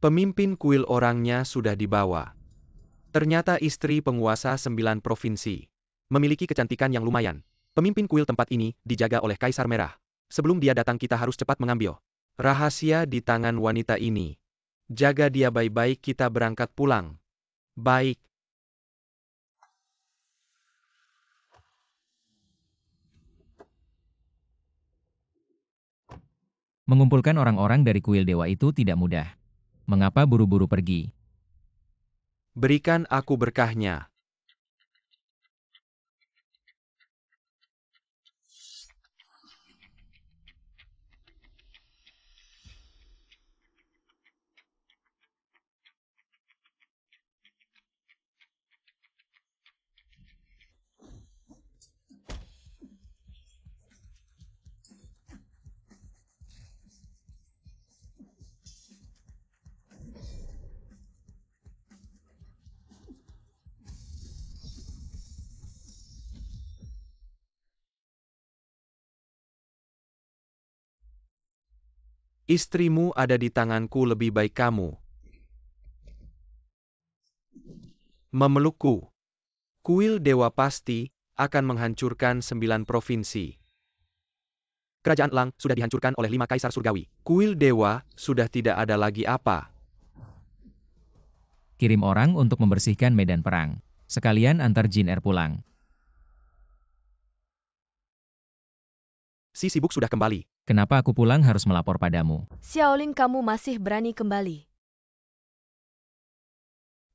Pemimpin kuil orangnya sudah dibawa. Ternyata istri penguasa 9 provinsi. Memiliki kecantikan yang lumayan. Pemimpin kuil tempat ini dijaga oleh Kaisar Merah. Sebelum dia datang kita harus cepat mengambil rahasia di tangan wanita ini. Jaga dia baik-baik, kita berangkat pulang. Baik. Mengumpulkan orang-orang dari kuil dewa itu tidak mudah. Mengapa buru-buru pergi? Berikan aku berkahnya. Istrimu ada di tanganku, lebih baik kamu memelukku. Kuil dewa pasti akan menghancurkan 9 provinsi. Kerajaan Lang sudah dihancurkan oleh 5 kaisar surgawi. Kuil dewa sudah tidak ada lagi apa. Kirim orang untuk membersihkan medan perang. Sekalian antar Jin Er pulang. Si sibuk sudah kembali. Kenapa aku pulang harus melapor padamu? Xiaoling, kamu masih berani kembali.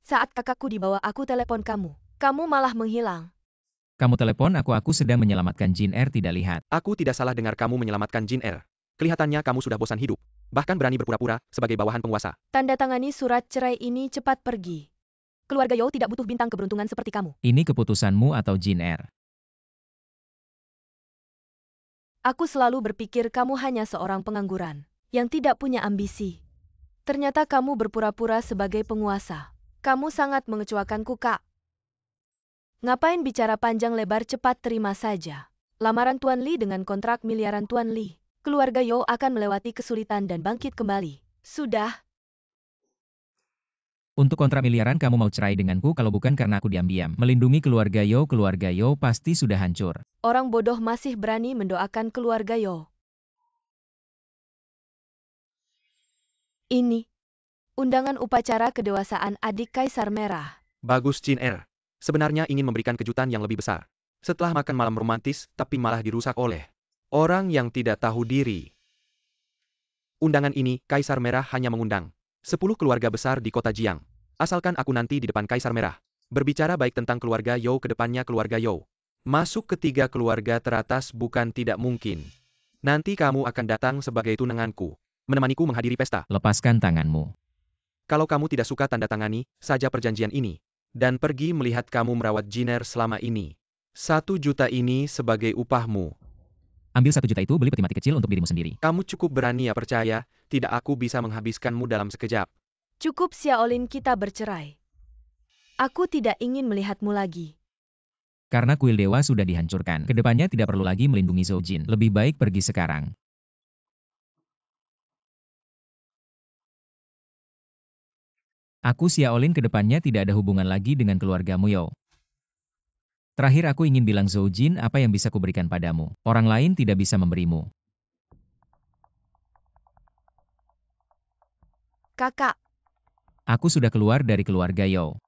Saat kakakku dibawa, aku telepon kamu. Kamu malah menghilang. Kamu telepon aku sedang menyelamatkan Jin Er, tidak lihat. Aku tidak salah dengar kamu menyelamatkan Jin Er. Kelihatannya kamu sudah bosan hidup. Bahkan berani berpura-pura sebagai bawahan penguasa. Tanda tangani surat cerai ini, cepat pergi. Keluarga You tidak butuh bintang keberuntungan seperti kamu. Ini keputusanmu atau Jin Er? Aku selalu berpikir kamu hanya seorang pengangguran yang tidak punya ambisi. Ternyata kamu berpura-pura sebagai penguasa. Kamu sangat mengecewakanku, Kak. Ngapain bicara panjang lebar, cepat terima saja lamaran Tuan Li dengan kontrak miliaran Tuan Li. Keluarga You akan melewati kesulitan dan bangkit kembali. Sudah. Untuk kontrak miliaran kamu mau cerai denganku kalau bukan karena aku diam-diam melindungi keluarga You pasti sudah hancur. Orang bodoh masih berani mendoakan keluarga You. Ini undangan upacara kedewasaan adik Kaisar Merah. Bagus Jin Er. Sebenarnya ingin memberikan kejutan yang lebih besar. Setelah makan malam romantis, tapi malah dirusak oleh orang yang tidak tahu diri. Undangan ini, Kaisar Merah hanya mengundang 10 keluarga besar di kota Jiang. Asalkan aku nanti di depan Kaisar Merah. Berbicara baik tentang keluarga You, kedepannya keluarga You masuk ke 3 keluarga teratas bukan tidak mungkin. Nanti kamu akan datang sebagai tunanganku, menemaniku menghadiri pesta. Lepaskan tanganmu. Kalau kamu tidak suka tanda tangani saja perjanjian ini, dan pergi melihat kamu merawat Jin Er selama ini. 1 juta ini sebagai upahmu. Ambil 1 juta itu, beli peti mati kecil untuk dirimu sendiri. Kamu cukup berani ya, percaya, tidak aku bisa menghabiskanmu dalam sekejap. Cukup Xiaolin, kita bercerai. Aku tidak ingin melihatmu lagi. Karena kuil dewa sudah dihancurkan, kedepannya tidak perlu lagi melindungi Zhou Jin. Lebih baik pergi sekarang. Aku Xiaolin kedepannya tidak ada hubungan lagi dengan keluargamu You. Terakhir aku ingin bilang Zhou Jin, apa yang bisa kuberikan padamu. Orang lain tidak bisa memberimu. Kakak. Aku sudah keluar dari keluarga You.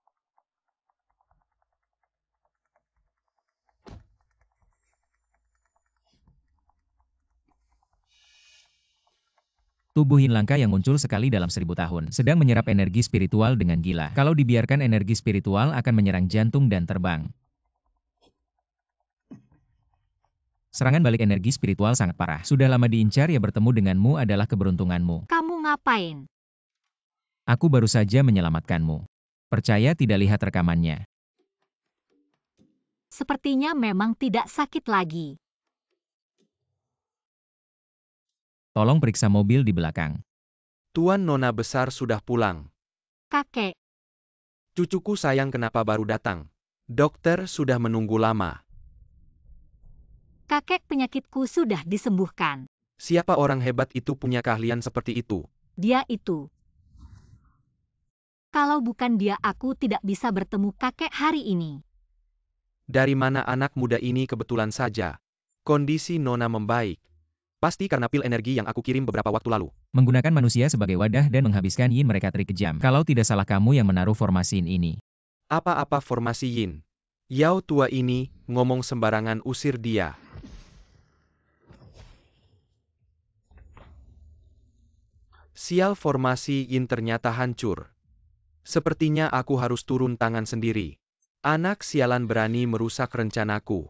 Tubuh Yin Langka yang muncul sekali dalam 1000 tahun, sedang menyerap energi spiritual dengan gila. Kalau dibiarkan, energi spiritual akan menyerang jantung dan terbang. Serangan balik energi spiritual sangat parah. Sudah lama diincar, ya bertemu denganmu adalah keberuntunganmu. Kamu ngapain? Aku baru saja menyelamatkanmu. Percaya tidak, lihat rekamannya. Sepertinya memang tidak sakit lagi. Tolong periksa mobil di belakang. Tuan Nona besar sudah pulang. Kakek, Cucuku sayang, kenapa baru datang? Dokter sudah menunggu lama. kakek, penyakitku sudah disembuhkan. Siapa orang hebat itu punya keahlian seperti itu? Dia itu. Kalau bukan dia, aku tidak bisa bertemu kakek hari ini. Dari mana anak muda ini kebetulan saja? Kondisi Nona membaik. Pasti karena pil energi yang aku kirim beberapa waktu lalu. Menggunakan manusia sebagai wadah dan menghabiskan yin mereka trik kejam. Kalau tidak salah kamu yang menaruh formasi yin ini. Apa-apa formasi Yin? Yao tua ini ngomong sembarangan, usir dia. Sial, formasi Yin ternyata hancur. Sepertinya aku harus turun tangan sendiri. Anak sialan berani merusak rencanaku.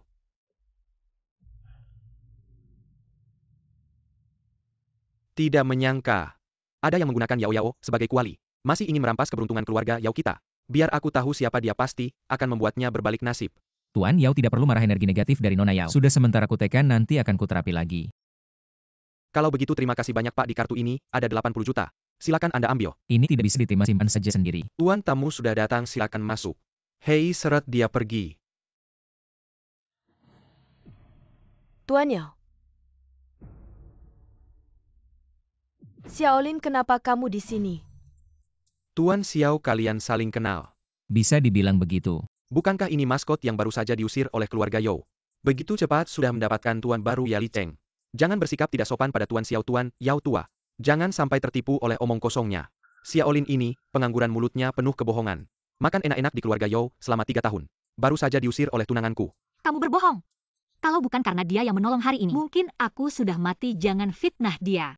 Tidak menyangka. Ada yang menggunakan Yao Yao sebagai kuali. Masih ingin merampas keberuntungan keluarga Yao kita. Biar aku tahu siapa dia, pasti akan membuatnya berbalik nasib. Tuan Yao tidak perlu marah, energi negatif dari Nona Yao. Sudah sementara kutekan, nanti akan kuterapi lagi. Kalau begitu terima kasih banyak Pak, di kartu ini ada 80 juta. Silakan Anda ambil. Ini tidak bisa diterima, simpan saja sendiri. Tuan tamu sudah datang, silakan masuk. Hei, seret dia pergi. Tuan Yao. Xiaolin, kenapa kamu di sini? Tuan Xiao, kalian saling kenal. Bisa dibilang begitu. Bukankah ini maskot yang baru saja diusir oleh keluarga Yao? Begitu cepat sudah mendapatkan tuan baru Yali Cheng. Jangan bersikap tidak sopan pada Tuan Xiao, Tuan Yao tua. Jangan sampai tertipu oleh omong kosongnya. Xiaolin ini, pengangguran, mulutnya penuh kebohongan. Makan enak-enak di keluarga Yao selama 3 tahun. Baru saja diusir oleh tunanganku. Kamu berbohong. Kalau bukan karena dia yang menolong hari ini, mungkin aku sudah mati. Jangan fitnah dia.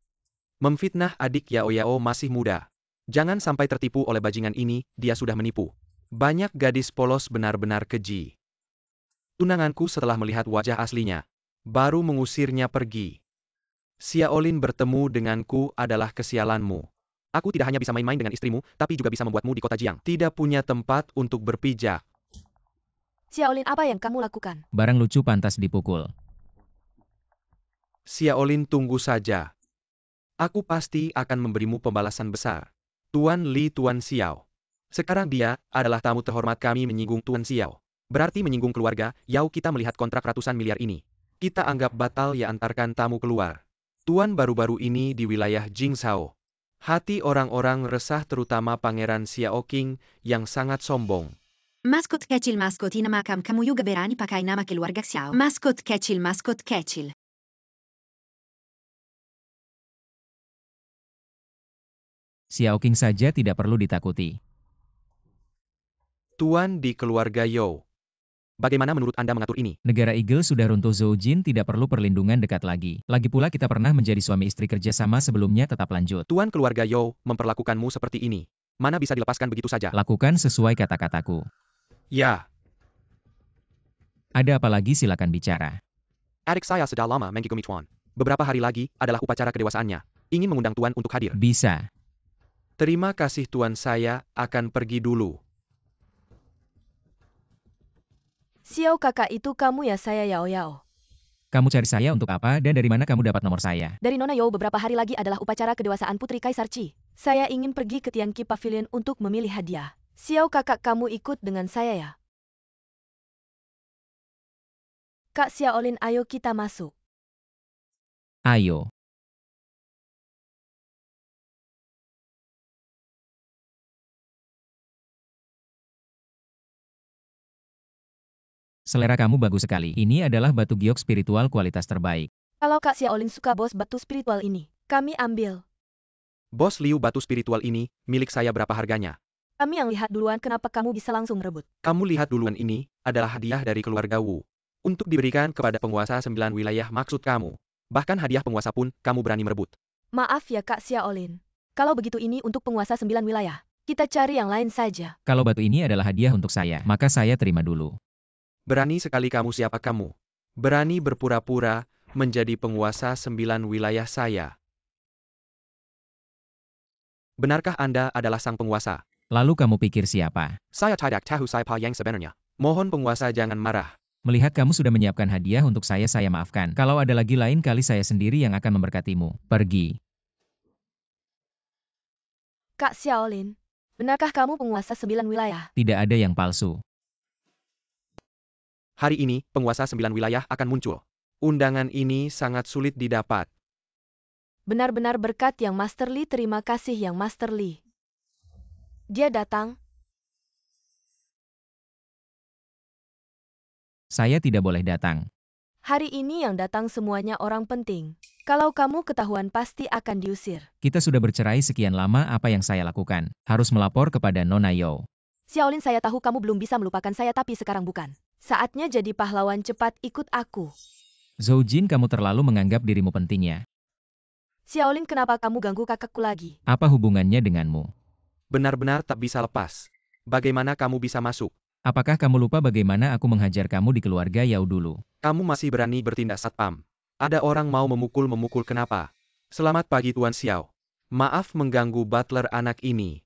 Memfitnah adik Yao Yao masih muda. Jangan sampai tertipu oleh bajingan ini, dia sudah menipu. Banyak gadis polos benar-benar keji. Tunanganku setelah melihat wajah aslinya, baru mengusirnya pergi. Xiaolin, bertemu denganku adalah kesialanmu. Aku tidak hanya bisa main-main dengan istrimu, tapi juga bisa membuatmu di kota Jiang tidak punya tempat untuk berpijak. Xiaolin, apa yang kamu lakukan? Barang lucu pantas dipukul. Xiaolin, tunggu saja. Aku pasti akan memberimu pembalasan besar. Tuan Li, Tuan Xiao. Sekarang dia adalah tamu terhormat kami. Menyinggung Tuan Xiao berarti menyinggung keluarga Yao kita. Melihat kontrak ratusan miliar ini, kita anggap batal ya, antarkan tamu keluar. Tuan baru-baru ini di wilayah Jingzhou. Hati orang-orang resah, terutama Pangeran Xiao Qing yang sangat sombong. Maskot kecil, maskotina makam kamu juga berani pakai nama keluarga Xiao. Maskot kecil, maskot kecil. Xiao Qing saja tidak perlu ditakuti. Tuan di keluarga Yao. Bagaimana menurut Anda mengatur ini? Negara Eagle sudah runtuh, Zhou Jin tidak perlu perlindungan dekat lagi. Lagi pula kita pernah menjadi suami istri kerjasama sebelumnya, tetap lanjut. Tuan keluarga Yao memperlakukanmu seperti ini. Mana bisa dilepaskan begitu saja? Lakukan sesuai kata-kataku. Ya. Ada apa lagi, silakan bicara. Adik saya sudah lama mengagumi Tuan. Beberapa hari lagi adalah upacara kedewasaannya. Ingin mengundang Tuan untuk hadir. Bisa. Terima kasih Tuan, saya akan pergi dulu. Xiao, kakak itu kamu ya? Saya Yao Yao. Kamu cari saya untuk apa dan dari mana kamu dapat nomor saya? Dari Nona Yao, beberapa hari lagi adalah upacara kedewasaan Putri Kaisar Qi. Saya ingin pergi ke Tianqi Pavilion untuk memilih hadiah. Xiao, kakak kamu ikut dengan saya ya? Kak Xiaolin, ayo kita masuk. Ayo. Selera kamu bagus sekali. Ini adalah batu giok spiritual kualitas terbaik. Kalau Kak Xiaolin suka bos batu spiritual ini, kami ambil. Bos Liu, batu spiritual ini milik saya, berapa harganya? Kami yang lihat duluan, kenapa kamu bisa langsung rebut? Kamu lihat duluan, ini adalah hadiah dari keluarga Wu. Untuk diberikan kepada penguasa 9 wilayah maksud kamu. Bahkan hadiah penguasa pun kamu berani merebut. Maaf ya Kak Xiaolin. Kalau begitu ini untuk penguasa 9 wilayah. Kita cari yang lain saja. Kalau batu ini adalah hadiah untuk saya, maka saya terima dulu. Berani sekali kamu. Siapa kamu? Berani berpura-pura menjadi penguasa 9 wilayah saya. Benarkah Anda adalah sang penguasa? Lalu kamu pikir siapa? Saya tidak tahu siapa yang sebenarnya. Mohon penguasa jangan marah. Melihat kamu sudah menyiapkan hadiah untuk saya maafkan. Kalau ada lagi, lain kali saya sendiri yang akan memberkatimu. Pergi. Kak Xiaolin, benarkah kamu penguasa 9 wilayah? Tidak ada yang palsu. Hari ini, penguasa 9 wilayah akan muncul. Undangan ini sangat sulit didapat. Benar-benar berkat yang Master Li. Terima kasih yang Master Li. Dia datang. Saya tidak boleh datang. Hari ini yang datang semuanya orang penting. Kalau kamu ketahuan pasti akan diusir. Kita sudah bercerai sekian lama, apa yang saya lakukan? Harus melapor kepada Nona Yo. Xiaolin, saya tahu kamu belum bisa melupakan saya tapi sekarang bukan. Saatnya jadi pahlawan, cepat ikut aku. Zoujin, kamu terlalu menganggap dirimu penting ya. Xiaolin, kenapa kamu ganggu kakakku lagi? Apa hubungannya denganmu? Benar-benar tak bisa lepas. Bagaimana kamu bisa masuk? Apakah kamu lupa bagaimana aku menghajar kamu di keluarga Yao dulu? Kamu masih berani bertindak satpam. Ada orang mau memukul-memukul, kenapa? Selamat pagi Tuan Xiao. Maaf mengganggu butler anak ini.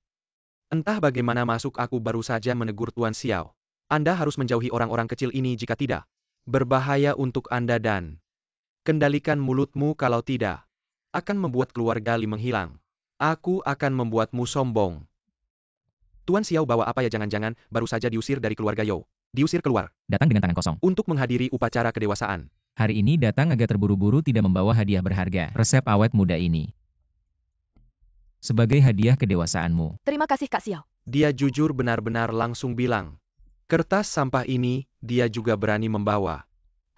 Entah bagaimana masuk, aku baru saja menegur Tuan Xiao. Anda harus menjauhi orang-orang kecil ini, jika tidak berbahaya untuk Anda dan kendalikan mulutmu, kalau tidak akan membuat keluarga Li menghilang. Aku akan membuatmu sombong. Tuan Xiao bawa apa ya? Jangan-jangan baru saja diusir dari keluarga Yo. Diusir keluar Datang dengan tangan kosong. untuk menghadiri upacara kedewasaan. Hari ini datang agak terburu-buru, tidak membawa hadiah berharga. Resep awet muda ini. Sebagai hadiah kedewasaanmu. Terima kasih Kak Xiao. Dia jujur benar-benar langsung bilang. Kertas sampah ini, dia juga berani membawa.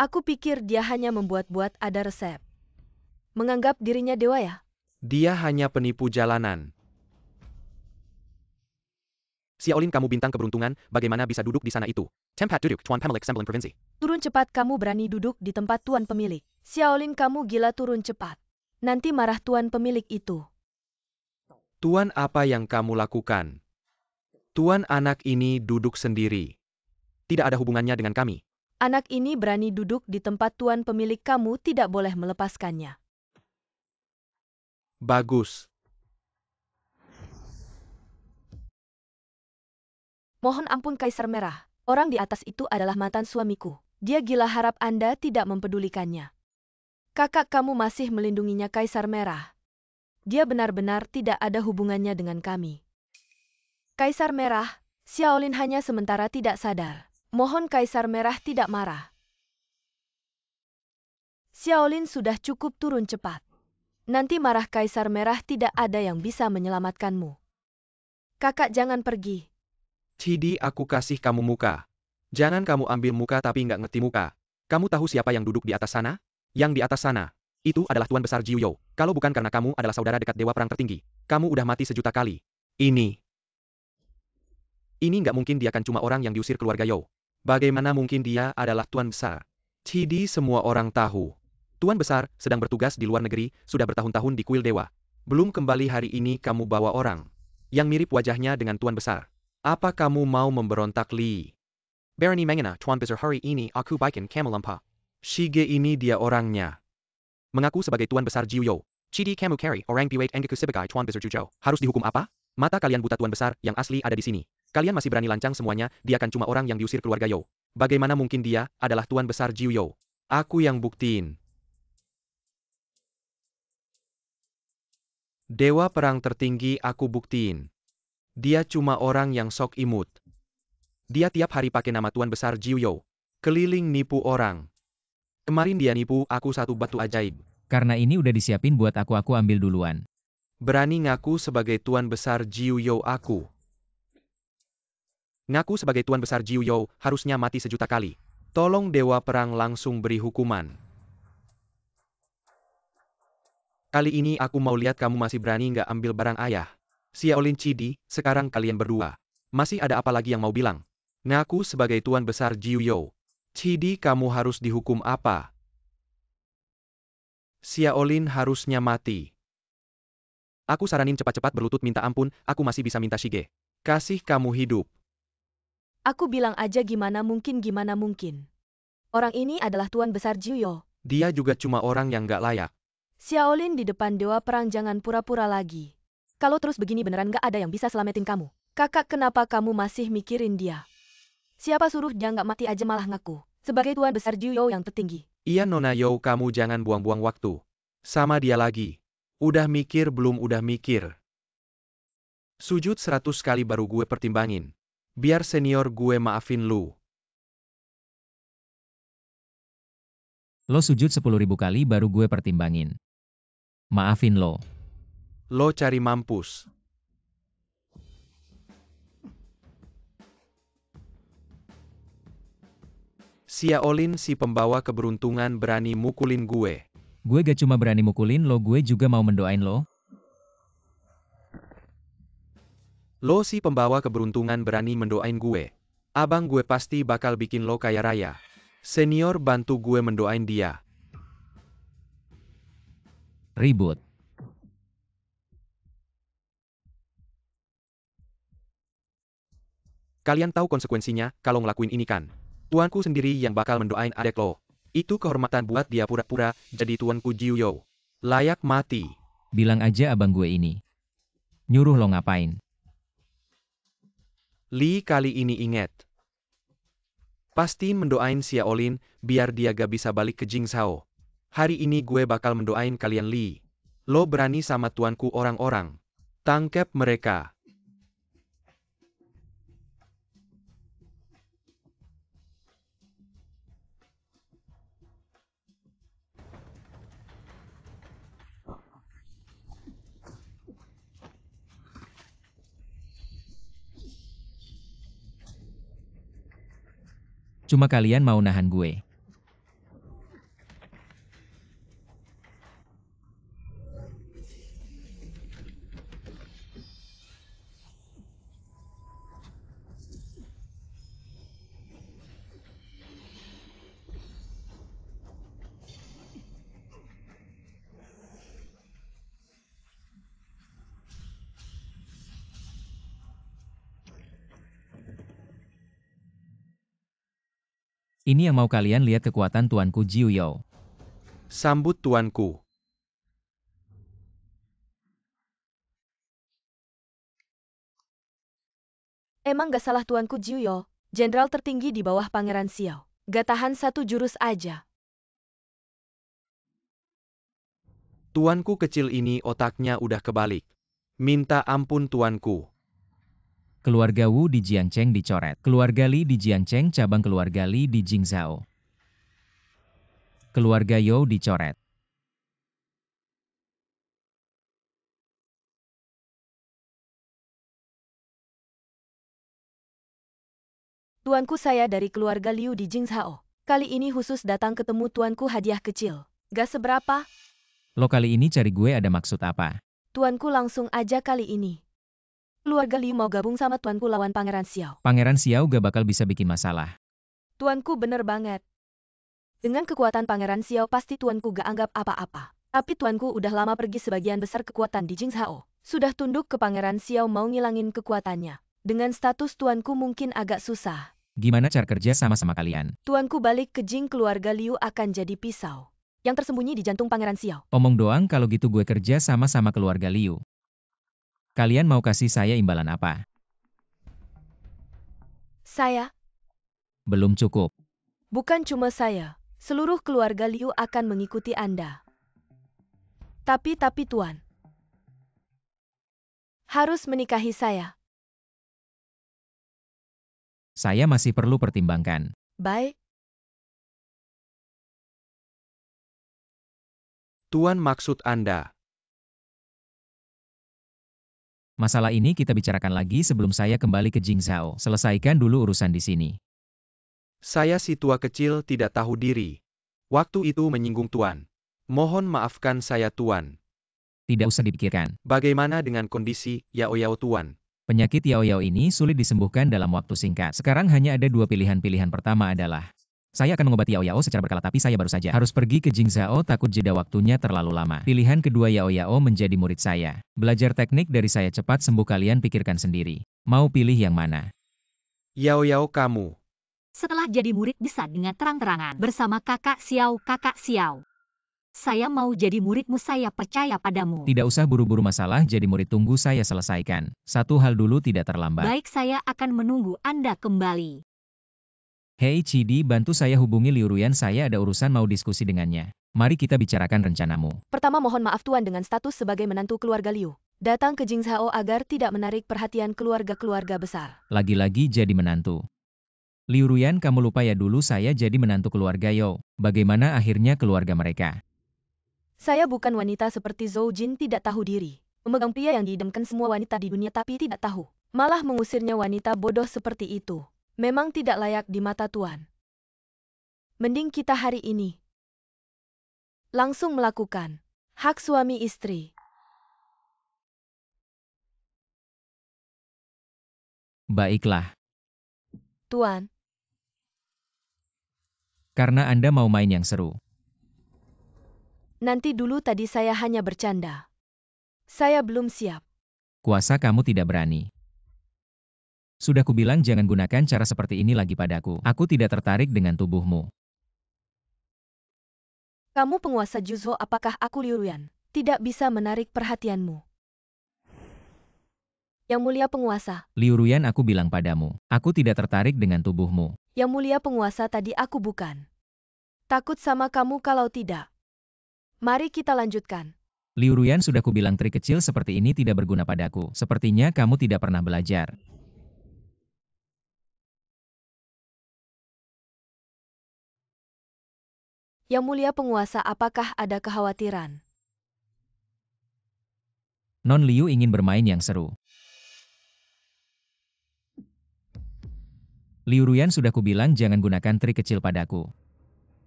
Aku pikir dia hanya membuat-buat ada resep. Menganggap dirinya dewa ya? Dia hanya penipu jalanan. Xiaolin, kamu bintang keberuntungan, bagaimana bisa duduk di sana itu? Tempat duduk Tuan Pemilik Sembilan Provinsi. Turun cepat, kamu berani duduk di tempat tuan pemilik. Xiaolin, kamu gila, turun cepat. Nanti marah tuan pemilik itu. Tuan, apa yang kamu lakukan? Tuan, anak ini duduk sendiri. Tidak ada hubungannya dengan kami. Anak ini berani duduk di tempat tuan pemilik, kamu tidak boleh melepaskannya. Bagus. Mohon ampun Kaisar Merah. Orang di atas itu adalah mantan suamiku. Dia gila, harap Anda tidak mempedulikannya. Kakak kamu masih melindunginya Kaisar Merah. Dia benar-benar tidak ada hubungannya dengan kami. Kaisar Merah, Xiaolin hanya sementara tidak sadar. Mohon Kaisar Merah tidak marah. Xiaolin, sudah cukup, turun cepat. Nanti marah Kaisar Merah, tidak ada yang bisa menyelamatkanmu. Kakak jangan pergi. Cidi, aku kasih kamu muka. Jangan kamu ambil muka tapi nggak ngerti muka. Kamu tahu siapa yang duduk di atas sana? Yang di atas sana itu adalah Tuan Besar Jiu Yo. Kalau bukan karena kamu adalah saudara dekat Dewa Perang tertinggi, kamu udah mati sejuta kali. Ini nggak mungkin, dia kan cuma orang yang diusir keluarga Yo. Bagaimana mungkin dia adalah Tuan Besar? Cidi, semua orang tahu. Tuan Besar sedang bertugas di luar negeri, sudah bertahun-tahun di kuil Dewa. Belum kembali, hari ini kamu bawa orang yang mirip wajahnya dengan Tuan Besar. Apa kamu mau memberontak, Li? Berani mengena Tuan Besar, hari ini aku bikin kamu lempa. Shige ini dia orangnya. Mengaku sebagai Tuan Besar Jiu Yo. Cidi, kamu carry orang biwait engaku sebagai Tuan Besar Jiu. Harus dihukum apa? Mata kalian buta, Tuan Besar yang asli ada di sini. Kalian masih berani lancang semuanya, dia kan cuma orang yang diusir keluarga Yo. Bagaimana mungkin dia adalah Tuan Besar Jiu Yo? Aku yang buktiin. Dewa Perang tertinggi, aku buktiin. Dia cuma orang yang sok imut. Dia tiap hari pakai nama Tuan Besar Jiu Yo. Keliling nipu orang. Kemarin dia nipu aku satu batu ajaib. Karena ini udah disiapin buat aku ambil duluan. Berani ngaku sebagai Tuan Besar Jiu Yo aku. Ngaku sebagai Tuan Besar Jiu Yo, harusnya mati sejuta kali. Tolong Dewa Perang langsung beri hukuman. Kali ini aku mau lihat kamu masih berani nggak ambil barang ayah. Xiaolin, Cidi, sekarang kalian berdua. Masih ada apa lagi yang mau bilang? Ngaku sebagai Tuan Besar Jiu Yo. Cidi, kamu harus dihukum apa? Xiaolin harusnya mati. Aku saranin cepat-cepat berlutut minta ampun, aku masih bisa minta Shige. Kasih kamu hidup. Aku bilang aja gimana mungkin. Orang ini adalah Tuan Besar Jiu Yo. Dia juga cuma orang yang nggak layak. Xiaolin, di depan Dewa Perang jangan pura-pura lagi. Kalau terus begini beneran gak ada yang bisa selamatin kamu. Kakak, kenapa kamu masih mikirin dia? Siapa suruh dia nggak mati aja malah ngaku sebagai Tuan Besar Jiu Yo yang tertinggi. Iya Nona Yo, kamu jangan buang-buang waktu. Sama dia lagi. Udah mikir belum? Udah mikir. Sujud 100 kali baru gue pertimbangin. Biar senior gue maafin lu. Lo sujud 10.000 kali baru gue pertimbangin. Maafin lo. Lo cari mampus. Xiaolin si pembawa keberuntungan berani mukulin gue. Gue gak cuma berani mukulin lo, gue juga mau mendoain lo. Lo si pembawa keberuntungan berani mendoain gue. Abang gue pasti bakal bikin lo kaya raya. Senior bantu gue mendoain dia. Ribut. Kalian tahu konsekuensinya kalau ngelakuin ini kan? Tuanku sendiri yang bakal mendoain adek lo. Itu kehormatan buat dia pura-pura jadi tuanku Jiuyou. Layak mati. Bilang aja abang gue ini. Nyuruh lo ngapain? Li kali ini inget. Pasti mendoain Xiaolin biar dia gak bisa balik ke Jingzhou. Hari ini gue bakal mendoain kalian Li. Lo berani sama tuanku orang-orang. Tangkep mereka. Cuma kalian mau nahan gue. Ini yang mau kalian lihat kekuatan tuanku Jiuyou. Sambut tuanku. Emang gak salah tuanku Jiuyou, jenderal tertinggi di bawah Pangeran Xiao. Gak tahan satu jurus aja. Tuanku kecil ini otaknya udah kebalik. Minta ampun tuanku. Keluarga Wu di Jiangcheng dicoret. Keluarga Li di Jiangcheng cabang keluarga Li di Jingzhou. Keluarga You dicoret. Tuanku saya dari keluarga Liu di Jingzhou. Kali ini khusus datang ketemu tuanku hadiah kecil. Gak seberapa, Lo kali ini cari gue ada maksud apa? tuanku langsung aja kali ini. Keluarga Liu mau gabung sama tuanku lawan Pangeran Xiao. Pangeran Xiao gak bakal bisa bikin masalah. Tuanku bener banget. Dengan kekuatan Pangeran Xiao pasti tuanku gak anggap apa-apa. Tapi tuanku udah lama pergi sebagian besar kekuatan di Jingzhou. Sudah tunduk ke Pangeran Xiao mau ngilangin kekuatannya. Dengan status tuanku mungkin agak susah. Gimana cara kerja sama-sama kalian? Tuanku balik ke Jing keluarga Liu akan jadi pisau yang tersembunyi di jantung Pangeran Xiao. Omong doang kalau gitu gue kerja sama-sama keluarga Liu. Kalian mau kasih saya imbalan apa? Saya, Belum cukup. bukan cuma saya, seluruh keluarga Liu akan mengikuti Anda. Tapi Tuan, harus menikahi saya. Saya masih perlu pertimbangkan. Baik, Tuan maksud Anda. Masalah ini kita bicarakan lagi sebelum saya kembali ke Jingzhou. Selesaikan dulu urusan di sini. Saya si tua kecil tidak tahu diri. Waktu itu menyinggung Tuan. Mohon maafkan saya Tuan. Tidak usah dipikirkan. Bagaimana dengan kondisi Yao Yao Tuan? Penyakit Yao Yao ini sulit disembuhkan dalam waktu singkat. Sekarang hanya ada dua pilihan. Pilihan pertama adalah saya akan mengobati Yao Yao secara berkala, tapi saya baru saja harus pergi ke Jingzhou, takut jeda waktunya terlalu lama. Pilihan kedua, Yao Yao menjadi murid saya. Belajar teknik dari saya, cepat sembuh, kalian pikirkan sendiri. Mau pilih yang mana? Yao Yao kamu. Setelah jadi murid bisa dengan terang-terangan bersama kakak Xiao. Saya mau jadi muridmu, saya percaya padamu. Tidak usah buru-buru masalah jadi murid, tunggu saya selesaikan. Satu hal dulu, tidak terlambat. Baik, saya akan menunggu Anda kembali. Hei Cidi, bantu saya hubungi Liu Ruyan, saya ada urusan mau diskusi dengannya. Mari kita bicarakan rencanamu. pertama mohon maaf Tuan dengan status sebagai menantu keluarga Liu. Datang ke Jingzhou agar tidak menarik perhatian keluarga-keluarga besar. Lagi-lagi jadi menantu. Liu Ruyan, kamu lupa ya dulu saya jadi menantu keluarga Yo. Bagaimana akhirnya keluarga mereka? Saya bukan wanita seperti Zhou Jin tidak tahu diri. Memegang pria yang diidamkan semua wanita di dunia tapi tidak tahu. Malah mengusirnya wanita bodoh seperti itu. Memang tidak layak di mata Tuan. Mending kita hari ini langsung melakukan hak suami istri. Baiklah, Tuan, karena Anda mau main yang seru. nanti dulu tadi saya hanya bercanda. Saya belum siap. Kuasa kamu tidak berani. Sudah kubilang jangan gunakan cara seperti ini lagi padaku. Aku tidak tertarik dengan tubuhmu. Kamu penguasa Juzho, apakah aku Liu Ruyan tidak bisa menarik perhatianmu? Yang mulia penguasa, Liu Ruyan, aku bilang padamu, aku tidak tertarik dengan tubuhmu. yang mulia penguasa, tadi aku bukan takut sama kamu. Kalau tidak, mari kita lanjutkan. Liu Ruyan, sudah kubilang trik kecil seperti ini tidak berguna padaku. Sepertinya kamu tidak pernah belajar. Yang mulia penguasa, apakah ada kekhawatiran? Non Liu ingin bermain yang seru. Liu Ruyan, sudah kubilang jangan gunakan trik kecil padaku.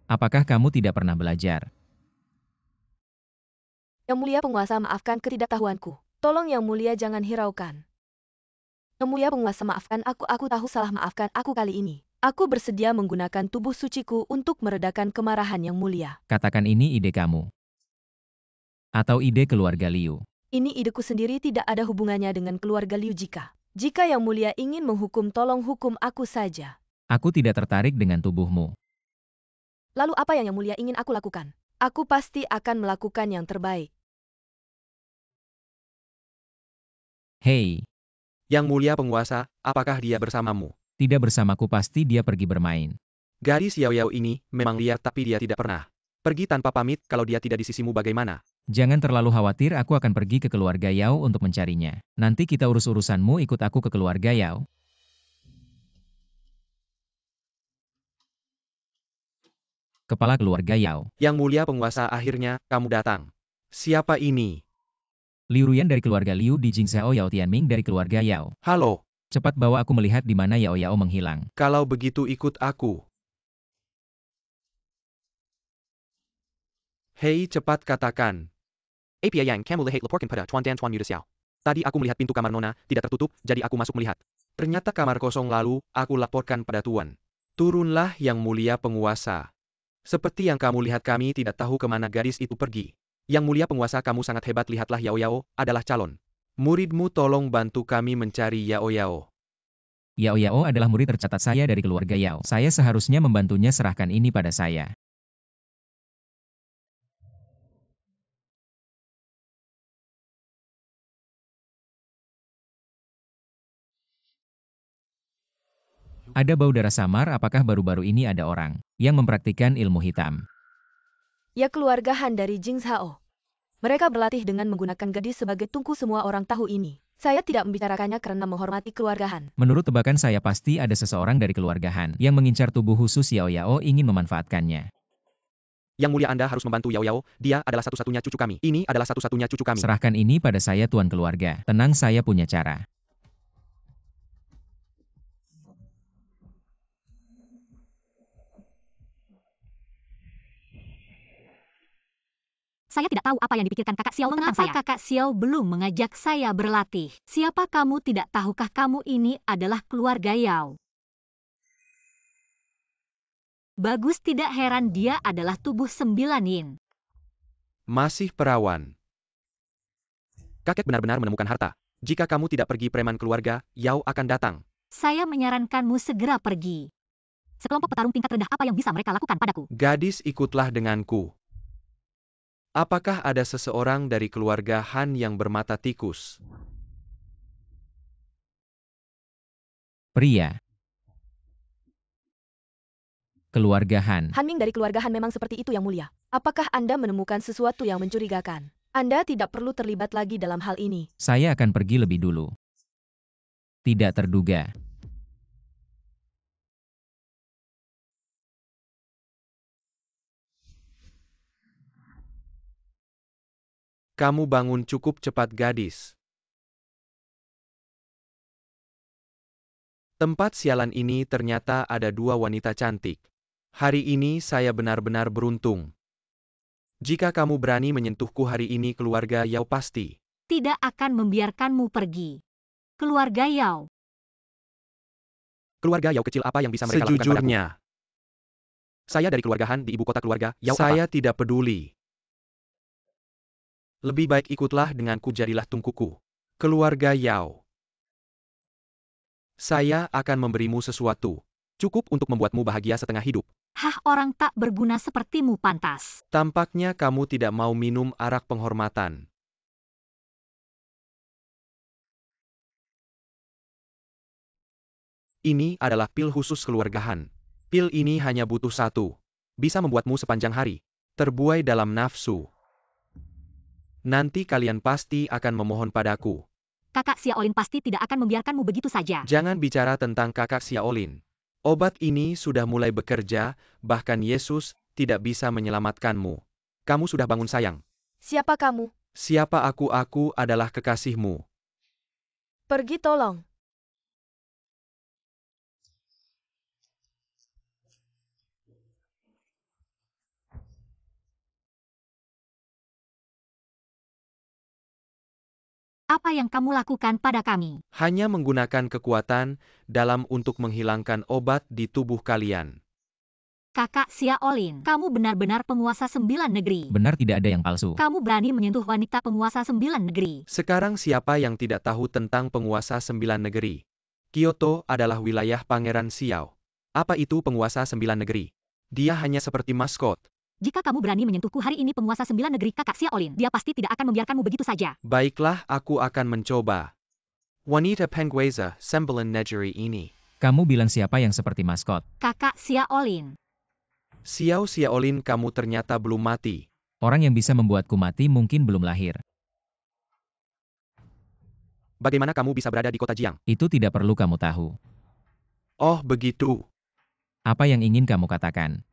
Apakah kamu tidak pernah belajar? Yang mulia penguasa, maafkan ketidaktahuanku. Tolong yang mulia jangan hiraukan. Yang mulia penguasa, maafkan aku tahu salah, maafkan aku kali ini. Aku bersedia menggunakan tubuh suciku untuk meredakan kemarahan yang mulia. Katakan ini ide kamu. Atau ide keluarga Liu. Ini ideku sendiri, tidak ada hubungannya dengan keluarga Liu. Jika yang mulia ingin menghukum, tolong hukum aku saja. Aku tidak tertarik dengan tubuhmu. Lalu apa yang mulia ingin aku lakukan? Aku pasti akan melakukan yang terbaik. Hei, Yang mulia penguasa, apakah dia bersamamu? tidak bersamaku, pasti dia pergi bermain. Gadis Yao Yao ini memang liar, tapi dia tidak pernah pergi tanpa pamit. Kalau dia tidak di sisimu bagaimana? Jangan terlalu khawatir, aku akan pergi ke keluarga Yao untuk mencarinya. Nanti kita urus urusanmu, ikut aku ke keluarga Yao. Kepala keluarga Yao. Yang mulia penguasa, akhirnya kamu datang. Siapa ini? Liu Ruyan dari keluarga Liu, di Jingzhao Yao Tianming dari keluarga Yao. Halo, Cepat bawa aku melihat di mana Yao Yao menghilang. kalau begitu ikut aku. Hei, cepat katakan. Apa yang kamu lihat laporkan pada Tuan dan Tuan Muda Xiao? Tadi aku melihat pintu kamar Nona tidak tertutup, jadi aku masuk melihat. Ternyata kamar kosong, lalu aku laporkan pada Tuan. Turunlah yang mulia penguasa. Seperti yang kamu lihat, kami tidak tahu kemana gadis itu pergi. Yang mulia penguasa, kamu sangat hebat, lihatlah Yao Yao adalah calon muridmu, tolong bantu kami mencari Yao Yao. Yao Yao adalah murid tercatat saya dari keluarga Yao. Saya seharusnya membantunya, serahkan ini pada saya. Ada bau darah samar, apakah baru-baru ini ada orang yang mempraktikkan ilmu hitam? Ya, keluarga Han dari Jingzhao. Mereka berlatih dengan menggunakan gadis sebagai tungku, semua orang tahu ini. Saya tidak membicarakannya karena menghormati keluarga Han. Menurut tebakan saya, pasti ada seseorang dari keluarga Han yang mengincar tubuh khusus Yao Yao, ingin memanfaatkannya. Yang mulia, Anda harus membantu Yao Yao, dia adalah satu-satunya cucu kami. Ini adalah satu-satunya cucu kami. Serahkan ini pada saya, tuan keluarga. Tenang, saya punya cara. Saya tidak tahu apa yang dipikirkan kakak Xiao menentang saya. Kakak Xiao belum mengajak saya berlatih? Siapa kamu, tidak tahukah kamu ini adalah keluarga Yao? Bagus, tidak heran dia adalah tubuh 9 yin. Masih perawan. Kakek benar-benar menemukan harta. Jika kamu tidak pergi, preman keluarga Yao akan datang. Saya menyarankanmu segera pergi. Sekelompok petarung tingkat rendah, apa yang bisa mereka lakukan padaku? Gadis, ikutlah denganku. Apakah ada seseorang dari keluarga Han yang bermata tikus? Pria. Keluarga Han. Han Ming dari keluarga Han memang seperti itu, yang mulia. Apakah Anda menemukan sesuatu yang mencurigakan? Anda tidak perlu terlibat lagi dalam hal ini. Saya akan pergi lebih dulu. Tidak terduga. Kamu bangun cukup cepat, gadis. Tempat sialan ini ternyata ada dua wanita cantik. Hari ini saya benar-benar beruntung. Jika kamu berani menyentuhku hari ini, keluarga Yao pasti. Tidak akan membiarkanmu pergi. Keluarga Yao. Keluarga Yao kecil apa yang bisa mereka lakukan padaku? Sejujurnya, saya dari keluarga Han di ibu kota keluarga Yao. Saya tidak peduli. Lebih baik ikutlah denganku, jadilah tungkuku. Keluarga Yao. Saya akan memberimu sesuatu. Cukup untuk membuatmu bahagia setengah hidup. Hah, orang tak berguna sepertimu pantas. Tampaknya kamu tidak mau minum arak penghormatan. Ini adalah pil khusus keluarga Han. Pil ini hanya butuh satu. Bisa membuatmu sepanjang hari terbuai dalam nafsu. Nanti kalian pasti akan memohon padaku. Kakak Xiaolin pasti tidak akan membiarkanmu begitu saja. Jangan bicara tentang kakak Xiaolin. Obat ini sudah mulai bekerja, bahkan Yesus tidak bisa menyelamatkanmu. Kamu sudah bangun sayang. Siapa kamu? Siapa aku? Aku adalah kekasihmu. Pergi tolong. Apa yang kamu lakukan pada kami? Hanya menggunakan kekuatan dalam untuk menghilangkan obat di tubuh kalian. Kakak Xiaolin, kamu benar-benar penguasa 9 negeri. Benar, tidak ada yang palsu. Kamu berani menyentuh wanita penguasa 9 negeri. Sekarang siapa yang tidak tahu tentang penguasa 9 negeri? Kyoto adalah wilayah Pangeran Xiao. Apa itu penguasa 9 negeri? Dia hanya seperti maskot. Jika kamu berani menyentuhku hari ini penguasa 9 negeri kakak Xiaolin, dia pasti tidak akan membiarkanmu begitu saja. Baiklah, aku akan mencoba. Wanita penguasa 9 negeri ini. Kamu bilang siapa yang seperti maskot? Kakak Xiaolin. Xiaolin, kamu ternyata belum mati. Orang yang bisa membuatku mati mungkin belum lahir. Bagaimana kamu bisa berada di kota Jiang? Itu tidak perlu kamu tahu. Oh, begitu. Apa yang ingin kamu katakan?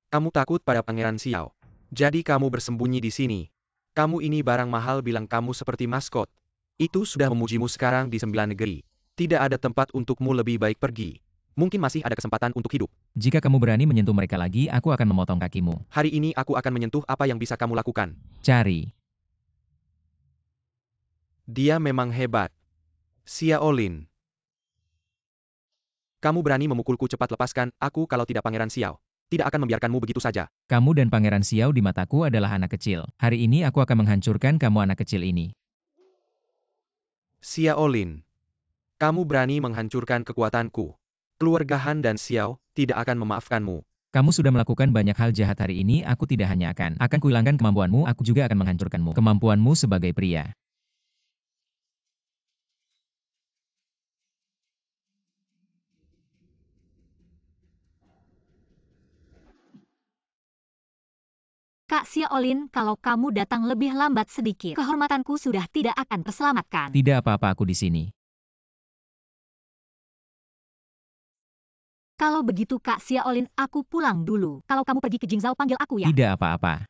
Kamu takut pada Pangeran Xiao. Jadi kamu bersembunyi di sini. Kamu ini barang mahal, bilang kamu seperti maskot. Itu sudah memujimu sekarang di 9 negeri. Tidak ada tempat untukmu, lebih baik pergi. Mungkin masih ada kesempatan untuk hidup. Jika kamu berani menyentuh mereka lagi, aku akan memotong kakimu. Hari ini aku akan menyentuh apa yang bisa kamu lakukan. Cari. Dia memang hebat. Xiaolin. Kamu berani memukulku, cepat lepaskan aku, kalau tidak Pangeran Xiao tidak akan membiarkanmu begitu saja. Kamu dan Pangeran Xiao di mataku adalah anak kecil. Hari ini aku akan menghancurkan kamu anak kecil ini. Xiaolin. Kamu berani menghancurkan kekuatanku. Keluarga Han dan Xiao tidak akan memaafkanmu. Kamu sudah melakukan banyak hal jahat hari ini, aku tidak hanya akan kuhilangkan kemampuanmu, aku juga akan menghancurkanmu. Kemampuanmu sebagai pria. Kak Xiaolin, kalau kamu datang lebih lambat sedikit, kehormatanku sudah tidak akan terselamatkan. Tidak apa-apa, aku di sini. Kalau begitu Kak Xiaolin, aku pulang dulu. Kalau kamu pergi ke Jingzhou, panggil aku ya. Tidak apa-apa.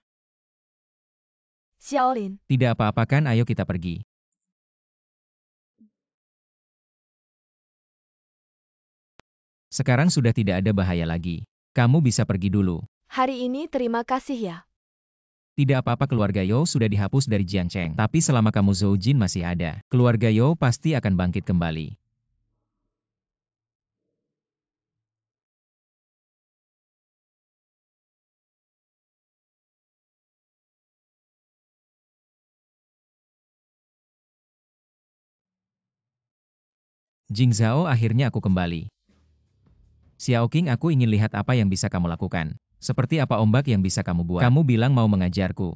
Xiaolin. Tidak apa-apa kan, ayo kita pergi. Sekarang sudah tidak ada bahaya lagi. Kamu bisa pergi dulu. Hari ini terima kasih ya. Tidak apa-apa, keluarga Yao sudah dihapus dari Jiangcheng. Tapi selama kamu Zhou Jin masih ada, keluarga Yao pasti akan bangkit kembali. Jingzhao, akhirnya aku kembali. Xiaoqing, aku ingin lihat apa yang bisa kamu lakukan. Seperti apa ombak yang bisa kamu buat. Kamu bilang mau mengajarku.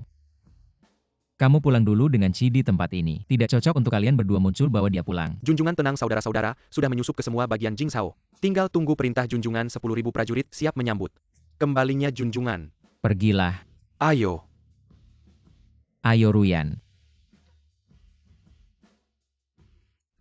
Kamu pulang dulu dengan Qi di tempat ini. Tidak cocok untuk kalian berdua muncul, bawa dia pulang. Junjungan tenang saudara-saudara, sudah menyusup ke semua bagian Jingzhou. Tinggal tunggu perintah junjungan. 10.000 prajurit siap menyambut kembalinya junjungan. Pergilah. Ayo. Ayo Ruyan.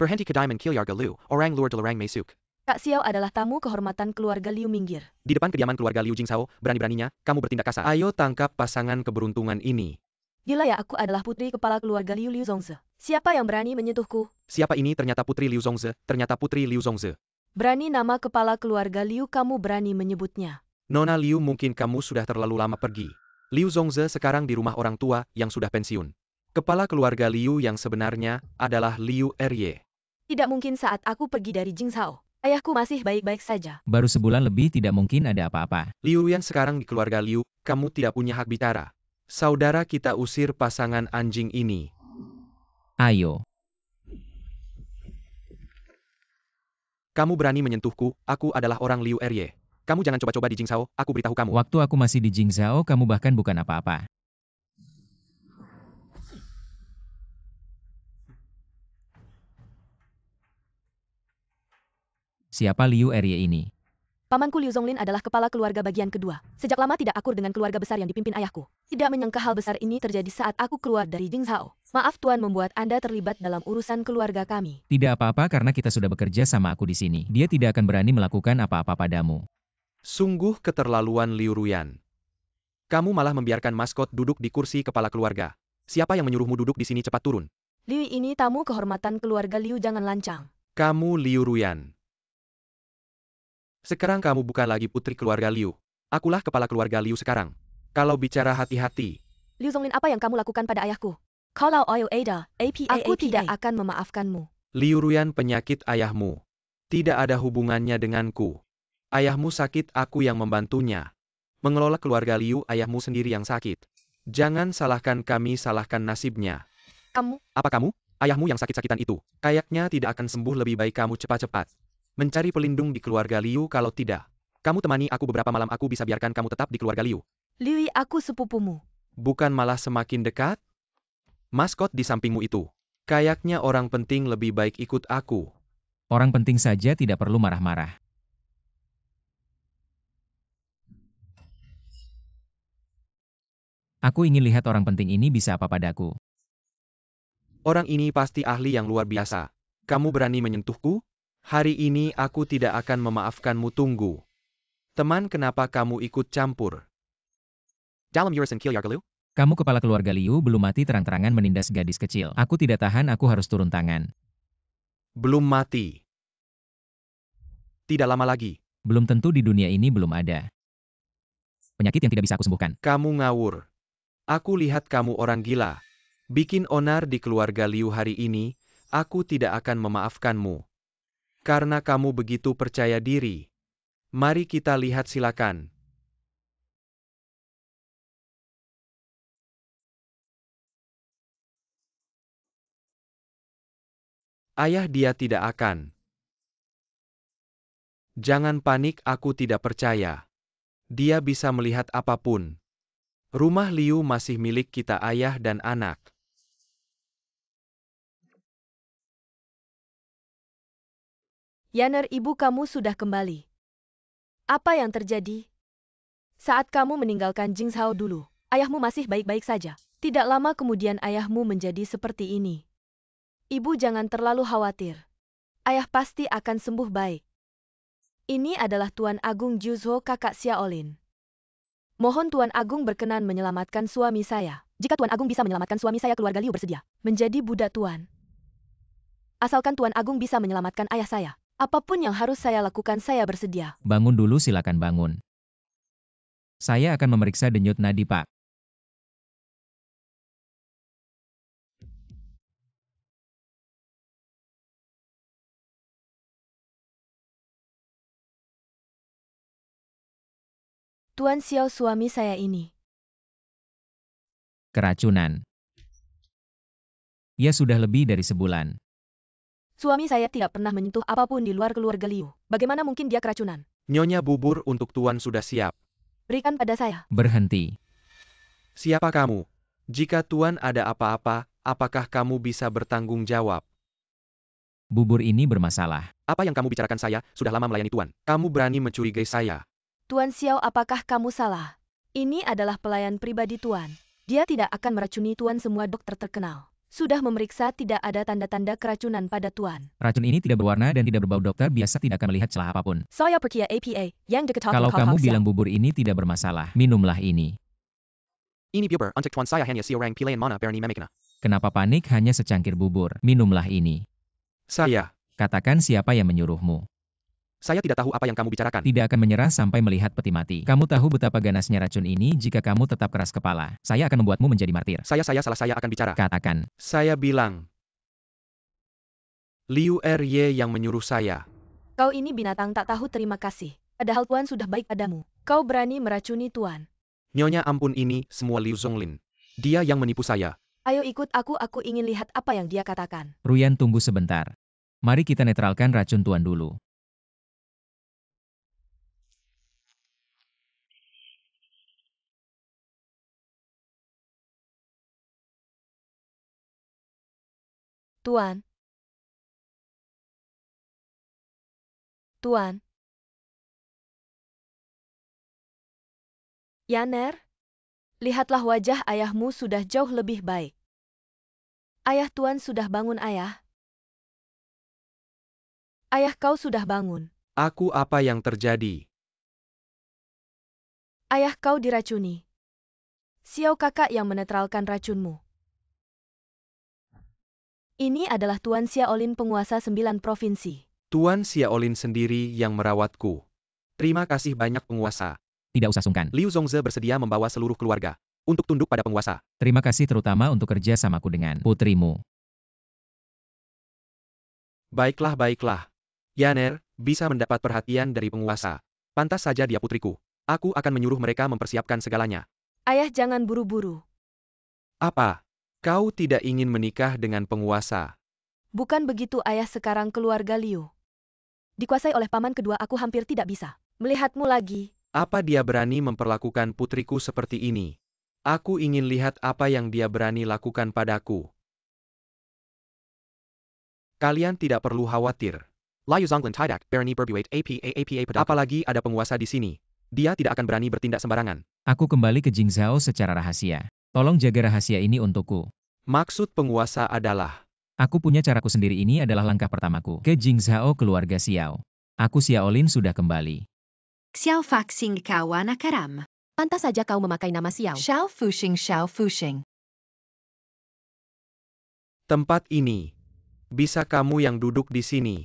Berhenti ke Diamond Kilyar Galu, orang luar Delarang Mesuk. Kak Xiao adalah tamu kehormatan keluarga Liu, minggir. Di depan kediaman keluarga Liu Jingzhou, berani-beraninya kamu bertindak kasar. Ayo tangkap pasangan keberuntungan ini. Gila ya, aku adalah putri kepala keluarga Liu, Liu Zongze. Siapa yang berani menyentuhku? Siapa ini? Ternyata putri Liu Zongze. Ternyata putri Liu Zongze. Berani nama kepala keluarga Liu, kamu berani menyebutnya. Nona Liu, mungkin kamu sudah terlalu lama pergi. Liu Zongze sekarang di rumah orang tua yang sudah pensiun. Kepala keluarga Liu yang sebenarnya adalah Liu Erye. Tidak mungkin saat aku pergi dari Jingzhao. Ayahku masih baik-baik saja. Baru sebulan lebih tidak mungkin ada apa-apa. Liu yang sekarang di keluarga Liu, kamu tidak punya hak bicara. Saudara kita usir pasangan anjing ini. Ayo. Kamu berani menyentuhku, aku adalah orang Liu Erye. Kamu jangan coba-coba di Jingzhao, aku beritahu kamu. Waktu aku masih di Jingzhao, kamu bahkan bukan apa-apa. Siapa Liu Erye ini? Pamanku Liu Zonglin adalah kepala keluarga bagian kedua. Sejak lama tidak akur dengan keluarga besar yang dipimpin ayahku. Tidak menyangka hal besar ini terjadi saat aku keluar dari Jingzhao. Maaf Tuan membuat Anda terlibat dalam urusan keluarga kami. Tidak apa-apa karena kita sudah bekerja sama aku di sini. Dia tidak akan berani melakukan apa-apa padamu. Sungguh keterlaluan Liu Ruyan. Kamu malah membiarkan maskot duduk di kursi kepala keluarga. Siapa yang menyuruhmu duduk di sini? Cepat turun. Liu ini tamu kehormatan keluarga Liu, jangan lancang. Kamu Liu Ruyan. Sekarang kamu bukan lagi putri keluarga Liu. Akulah kepala keluarga Liu sekarang. Kalau bicara hati-hati. Liu Zonglin, apa yang kamu lakukan pada ayahku? Kalau Oyo Ada, aku tidak akan memaafkanmu. Liu Ruyan, penyakit ayahmu tidak ada hubungannya denganku. Ayahmu sakit, aku yang membantunya. Mengelola keluarga Liu, ayahmu sendiri yang sakit. Jangan salahkan kami, salahkan nasibnya. Kamu? Apa kamu? Ayahmu yang sakit-sakitan itu. Kayaknya tidak akan sembuh, lebih baik kamu cepat-cepat mencari pelindung di keluarga Liu. Kalau tidak, kamu temani aku beberapa malam, aku bisa biarkan kamu tetap di keluarga Liu. Liu, aku sepupumu. Bukan malah semakin dekat? Maskot di sampingmu itu. Kayaknya orang penting, lebih baik ikut aku. Orang penting saja tidak perlu marah-marah. Aku ingin lihat orang penting ini bisa apa padaku. Orang ini pasti ahli yang luar biasa. Kamu berani menyentuhku? Hari ini aku tidak akan memaafkanmu, tunggu. Teman, kenapa kamu ikut campur? Dalam urusan keluarga Liu? Kamu kepala keluarga Liu belum mati terang-terangan menindas gadis kecil. Aku tidak tahan, aku harus turun tangan. Belum mati. Tidak lama lagi. Belum tentu, di dunia ini belum ada penyakit yang tidak bisa aku sembuhkan. Kamu ngawur. Aku lihat kamu orang gila. Bikin onar di keluarga Liu hari ini, aku tidak akan memaafkanmu. Karena kamu begitu percaya diri. Mari kita lihat, silakan. Ayah, dia tidak akan. Jangan panik, aku tidak percaya. Dia bisa melihat apapun. Rumah Liu masih milik kita, ayah dan anak. Yaner, ibu kamu sudah kembali. Apa yang terjadi? Saat kamu meninggalkan Jingzhao dulu, ayahmu masih baik-baik saja. Tidak lama kemudian ayahmu menjadi seperti ini. Ibu jangan terlalu khawatir. Ayah pasti akan sembuh baik. Ini adalah Tuan Agung Juzho, kakak Xiaolin. Mohon Tuan Agung berkenan menyelamatkan suami saya. Jika Tuan Agung bisa menyelamatkan suami saya, keluarga Liu bersedia menjadi budak Tuan. Asalkan Tuan Agung bisa menyelamatkan ayah saya. Apapun yang harus saya lakukan, saya bersedia. Bangun dulu, silakan bangun. Saya akan memeriksa denyut nadi, Pak. Tuan Xiao, suami saya ini. Keracunan. Ya sudah lebih dari sebulan. Suami saya tidak pernah menyentuh apapun di luar keluarga Liu. Bagaimana mungkin dia keracunan? Nyonya, bubur untuk Tuan sudah siap. Berikan pada saya. Berhenti. Siapa kamu? Jika Tuan ada apa-apa, apakah kamu bisa bertanggung jawab? Bubur ini bermasalah. Apa yang kamu bicarakan? Saya sudah lama melayani Tuan. Kamu berani mencurigai saya. Tuan Xiao, apakah kamu salah? Ini adalah pelayan pribadi Tuan. Dia tidak akan meracuni Tuan. Semua dokter terkenal sudah memeriksa, tidak ada tanda-tanda keracunan pada Tuan. Racun ini tidak berwarna dan tidak berbau, dokter biasa tidak akan melihat celah apapun. Saya percaya APA yang diketahui. Kalau kamu bilang bubur ini tidak bermasalah, minumlah ini. Ini bubur untuk Tuan, saya hanya seorang pilihan mana berani memikna. Kenapa panik? Hanya secangkir bubur. Minumlah ini. Saya. Katakan siapa yang menyuruhmu. Saya tidak tahu apa yang kamu bicarakan. Tidak akan menyerah sampai melihat peti mati. Kamu tahu betapa ganasnya racun ini jika kamu tetap keras kepala. Saya akan membuatmu menjadi martir. Saya akan bicara. Katakan. Saya bilang. Liu Erye yang menyuruh saya. Kau ini binatang tak tahu terima kasih. Padahal Tuan sudah baik padamu. Kau berani meracuni Tuan. Nyonya ampun, ini semua Liu Zonglin. Dia yang menipu saya. Ayo ikut aku ingin lihat apa yang dia katakan. Ruyan, tunggu sebentar. Mari kita netralkan racun Tuan dulu. Tuan. Tuan. Yaner, lihatlah wajah ayahmu sudah jauh lebih baik. Ayah Tuan sudah bangun, ayah. Ayah, kau sudah bangun. Aku, apa yang terjadi? Ayah, kau diracuni. Xiao kakak yang menetralkan racunmu. Ini adalah Tuan Xiaolin, penguasa 9 provinsi. Tuan Xiaolin sendiri yang merawatku. Terima kasih banyak, penguasa. Tidak usah sungkan. Liu Zongze bersedia membawa seluruh keluarga untuk tunduk pada penguasa. Terima kasih terutama untuk kerja samaku dengan putrimu. Baiklah, baiklah. Yaner, bisa mendapat perhatian dari penguasa. Pantas saja dia putriku. Aku akan menyuruh mereka mempersiapkan segalanya. Ayah, jangan buru-buru. Apa? Kau tidak ingin menikah dengan penguasa? Bukan begitu, ayah. Sekarang keluarga Liu dikuasai oleh paman kedua, aku hampir tidak bisa melihatmu lagi. Apa dia berani memperlakukan putriku seperti ini? Aku ingin lihat apa yang dia berani lakukan padaku. Kalian tidak perlu khawatir. Liu Zonglin tidak berani berbuat apa-apa padaku. Apalagi ada penguasa di sini. Dia tidak akan berani bertindak sembarangan. Aku kembali ke Jingzhou secara rahasia. Tolong jaga rahasia ini untukku. Maksud penguasa adalah... Aku punya caraku sendiri, ini adalah langkah pertamaku ke Jingzhou keluarga Xiao. Aku Xiaolin sudah kembali. Xiao Faxing Kawana Karam. Pantas saja kau memakai nama Xiao. Xiao Fuxing Xiao Fuxing. Tempat ini. Bisa kamu yang duduk di sini.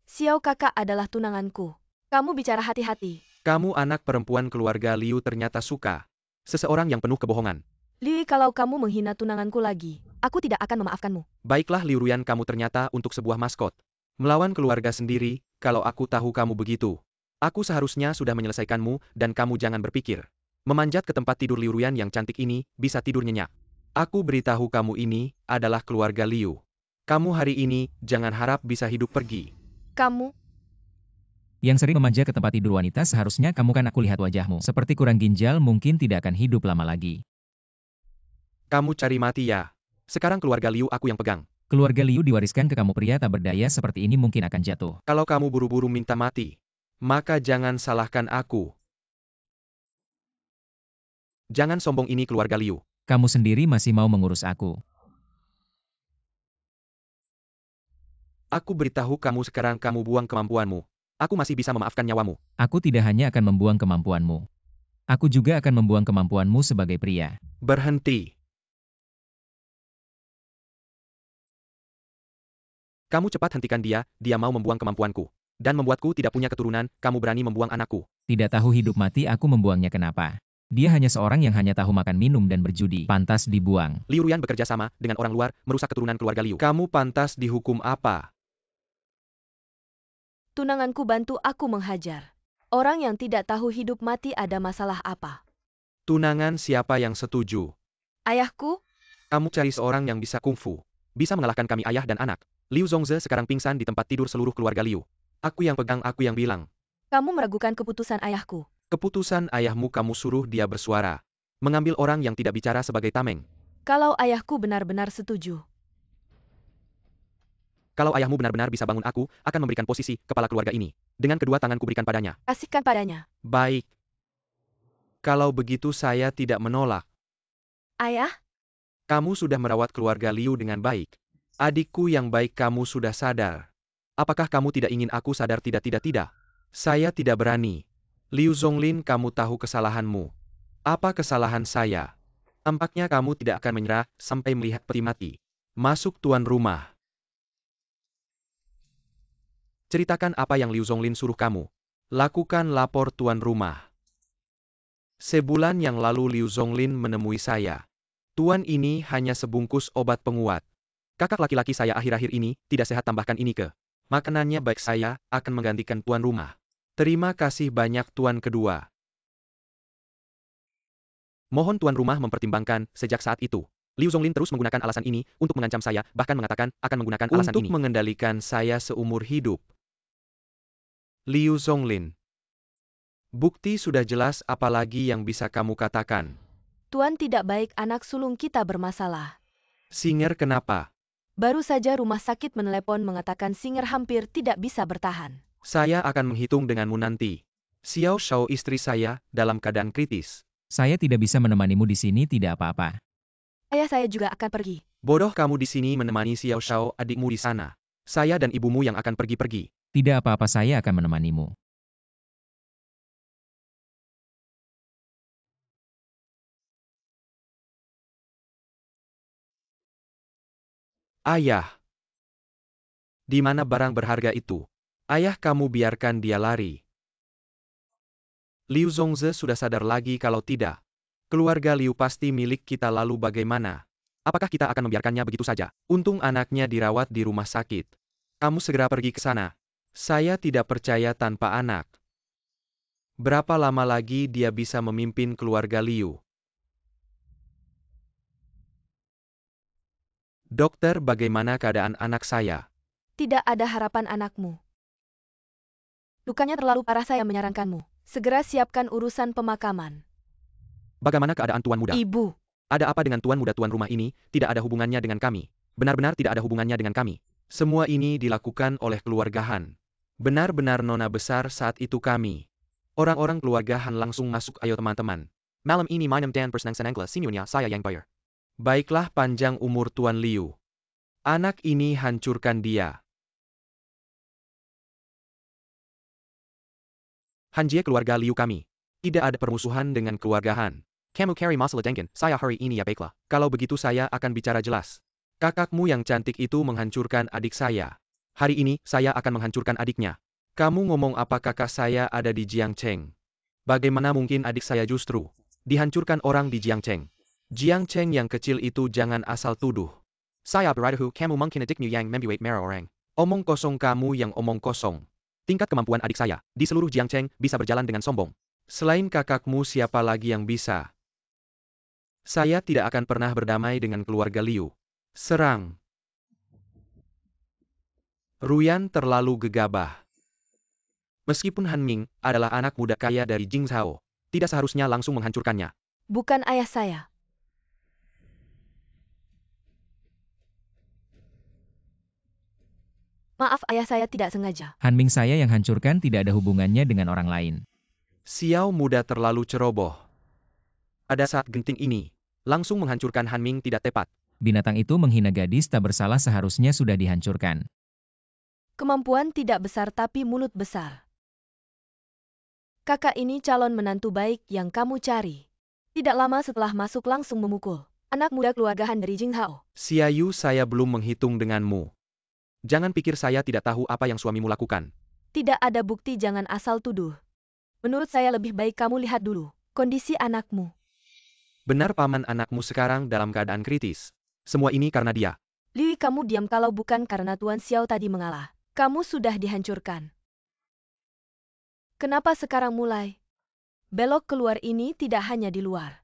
Xiao kakak adalah tunanganku. Kamu bicara hati-hati. Kamu anak perempuan keluarga Liu ternyata suka. Seseorang yang penuh kebohongan. Liu, kalau kamu menghina tunanganku lagi, aku tidak akan memaafkanmu. Baiklah Liu Ruyan, kamu ternyata untuk sebuah maskot. Melawan keluarga sendiri, kalau aku tahu kamu begitu. Aku seharusnya sudah menyelesaikanmu, dan kamu jangan berpikir. Memanjat ke tempat tidur Liu Ruyan yang cantik ini, bisa tidur nyenyak. Aku beritahu kamu, ini adalah keluarga Liu. Kamu hari ini, jangan harap bisa hidup pergi. Kamu, Yang sering memanjat ke tempat tidur wanita, seharusnya kamu kan aku lihat wajahmu. Seperti kurang ginjal, mungkin tidak akan hidup lama lagi. Kamu cari mati ya. Sekarang keluarga Liu aku yang pegang. Keluarga Liu diwariskan ke kamu, pria tak berdaya seperti ini mungkin akan jatuh. Kalau kamu buru-buru minta mati, maka jangan salahkan aku. Jangan sombong, ini keluarga Liu. Kamu sendiri masih mau mengurus aku. Aku beritahu kamu sekarang, kamu buang kemampuanmu. Aku masih bisa memaafkan nyawamu. Aku tidak hanya akan membuang kemampuanmu. Aku juga akan membuang kemampuanmu sebagai pria. Berhenti. Kamu cepat hentikan dia mau membuang kemampuanku. Dan membuatku tidak punya keturunan, kamu berani membuang anakku. Tidak tahu hidup mati aku membuangnya kenapa. Dia hanya seorang yang hanya tahu makan minum dan berjudi. Pantas dibuang. Liu Ruyan bekerja sama dengan orang luar, merusak keturunan keluarga Liu. Kamu pantas dihukum apa? tunanganku bantu aku menghajar. Orang yang tidak tahu hidup mati ada masalah apa? Tunangan siapa yang setuju? Ayahku? Kamu cari seorang yang bisa kungfu. Bisa mengalahkan kami, ayah dan anak. Liu Zongze sekarang pingsan di tempat tidur seluruh keluarga Liu. Aku yang pegang, aku yang bilang. Kamu meragukan keputusan ayahku. Keputusan ayahmu kamu suruh dia bersuara. Mengambil orang yang tidak bicara sebagai tameng. Kalau ayahku benar-benar setuju. Kalau ayahmu benar-benar bisa bangun, aku akan memberikan posisi kepala keluarga ini. Dengan kedua tanganku berikan padanya. Kasihkan padanya. Baik. Kalau begitu saya tidak menolak. Ayah? Kamu sudah merawat keluarga Liu dengan baik. Adikku yang baik, kamu sudah sadar. Apakah kamu tidak ingin aku sadar? Tidak. Saya tidak berani. Liu Zonglin, kamu tahu kesalahanmu. Apa kesalahan saya? Tampaknya kamu tidak akan menyerah sampai melihat peti mati. Masuk tuan rumah. Ceritakan apa yang Liu Zonglin suruh kamu. Lakukan lapor tuan rumah. Sebulan yang lalu Liu Zonglin menemui saya. Tuan ini hanya sebungkus obat penguat. Kakak laki-laki saya akhir-akhir ini tidak sehat, tambahkan ini ke makanannya. Baik, saya akan menggantikan tuan rumah. Terima kasih banyak tuan kedua. Mohon tuan rumah mempertimbangkan. Sejak saat itu, Liu Zonglin terus menggunakan alasan ini untuk mengancam saya, bahkan mengatakan akan menggunakan alasan ini untuk mengendalikan saya seumur hidup. Liu Zonglin. Bukti sudah jelas, apalagi yang bisa kamu katakan? Tuan tidak baik, anak sulung kita bermasalah. Singer kenapa? Baru saja rumah sakit menelepon mengatakan Singer hampir tidak bisa bertahan. Saya akan menghitung denganmu nanti. Xiao Shao, istri saya, dalam keadaan kritis. Saya tidak bisa menemanimu di sini, tidak apa-apa. Ayah saya juga akan pergi. Bodoh kamu di sini menemani Xiao Shao, adikmu di sana. Saya dan ibumu yang akan pergi-pergi. Tidak apa-apa, saya akan menemanimu. Ayah. Di mana barang berharga itu? Ayah, kamu biarkan dia lari. Liu Zongze sudah sadar lagi kalau tidak. Keluarga Liu pasti milik kita, lalu bagaimana? Apakah kita akan membiarkannya begitu saja? Untung anaknya dirawat di rumah sakit. Kamu segera pergi ke sana. Saya tidak percaya tanpa anak. Berapa lama lagi dia bisa memimpin keluarga Liu? Dokter, bagaimana keadaan anak saya? Tidak ada harapan anakmu. Lukanya terlalu parah, saya menyarankanmu. Segera siapkan urusan pemakaman. Bagaimana keadaan tuan muda? Ibu. Ada apa dengan tuan muda? Tuan rumah ini tidak ada hubungannya dengan kami. Benar-benar tidak ada hubungannya dengan kami. Semua ini dilakukan oleh keluarga Han. Benar-benar nona besar saat itu kami. Orang-orang keluarga Han langsung masuk. Ayo teman-teman. Malam ini minum dan bersenang-senanglah, sinyalnya saya yang bayar. Baiklah, panjang umur Tuan Liu. Anak ini hancurkan dia. Hanjie, keluarga Liu kami. Tidak ada permusuhan dengan keluarga Han. Kamu cari masalah dengan saya hari ini, ya baiklah. Kalau begitu saya akan bicara jelas. Kakakmu yang cantik itu menghancurkan adik saya. Hari ini saya akan menghancurkan adiknya. Kamu ngomong apa? Kakak saya ada di Jiangcheng. Bagaimana mungkin adik saya justru dihancurkan orang di Jiangcheng? Jiangcheng yang kecil itu, jangan asal tuduh. Saya beritahu kamu mungkin adikmu yang membuat merah orang. Omong kosong, kamu yang omong kosong. Tingkat kemampuan adik saya di seluruh Jiangcheng bisa berjalan dengan sombong. Selain kakakmu, siapa lagi yang bisa? Saya tidak akan pernah berdamai dengan keluarga Liu. Serang. Ruyan terlalu gegabah. Meskipun Han Ming adalah anak muda kaya dari Jing Zhao, tidak seharusnya langsung menghancurkannya. Bukan ayah saya. Maaf, ayah saya tidak sengaja. Han Ming saya yang hancurkan, tidak ada hubungannya dengan orang lain. Xiao muda terlalu ceroboh. Pada saat genting ini, langsung menghancurkan Han Ming tidak tepat. Binatang itu menghina gadis tak bersalah, seharusnya sudah dihancurkan. Kemampuan tidak besar tapi mulut besar. Kakak ini calon menantu baik yang kamu cari. Tidak lama setelah masuk langsung memukul anak muda keluarga Han dari Jinghao. Xiaoyu, saya belum menghitung denganmu. Jangan pikir saya tidak tahu apa yang suamimu lakukan. Tidak ada bukti, jangan asal tuduh. Menurut saya lebih baik kamu lihat dulu kondisi anakmu. Benar paman, anakmu sekarang dalam keadaan kritis. Semua ini karena dia. Liu, kamu diam, kalau bukan karena Tuan Xiao tadi mengalah. Kamu sudah dihancurkan. Kenapa sekarang mulai belok keluar? Ini tidak hanya di luar.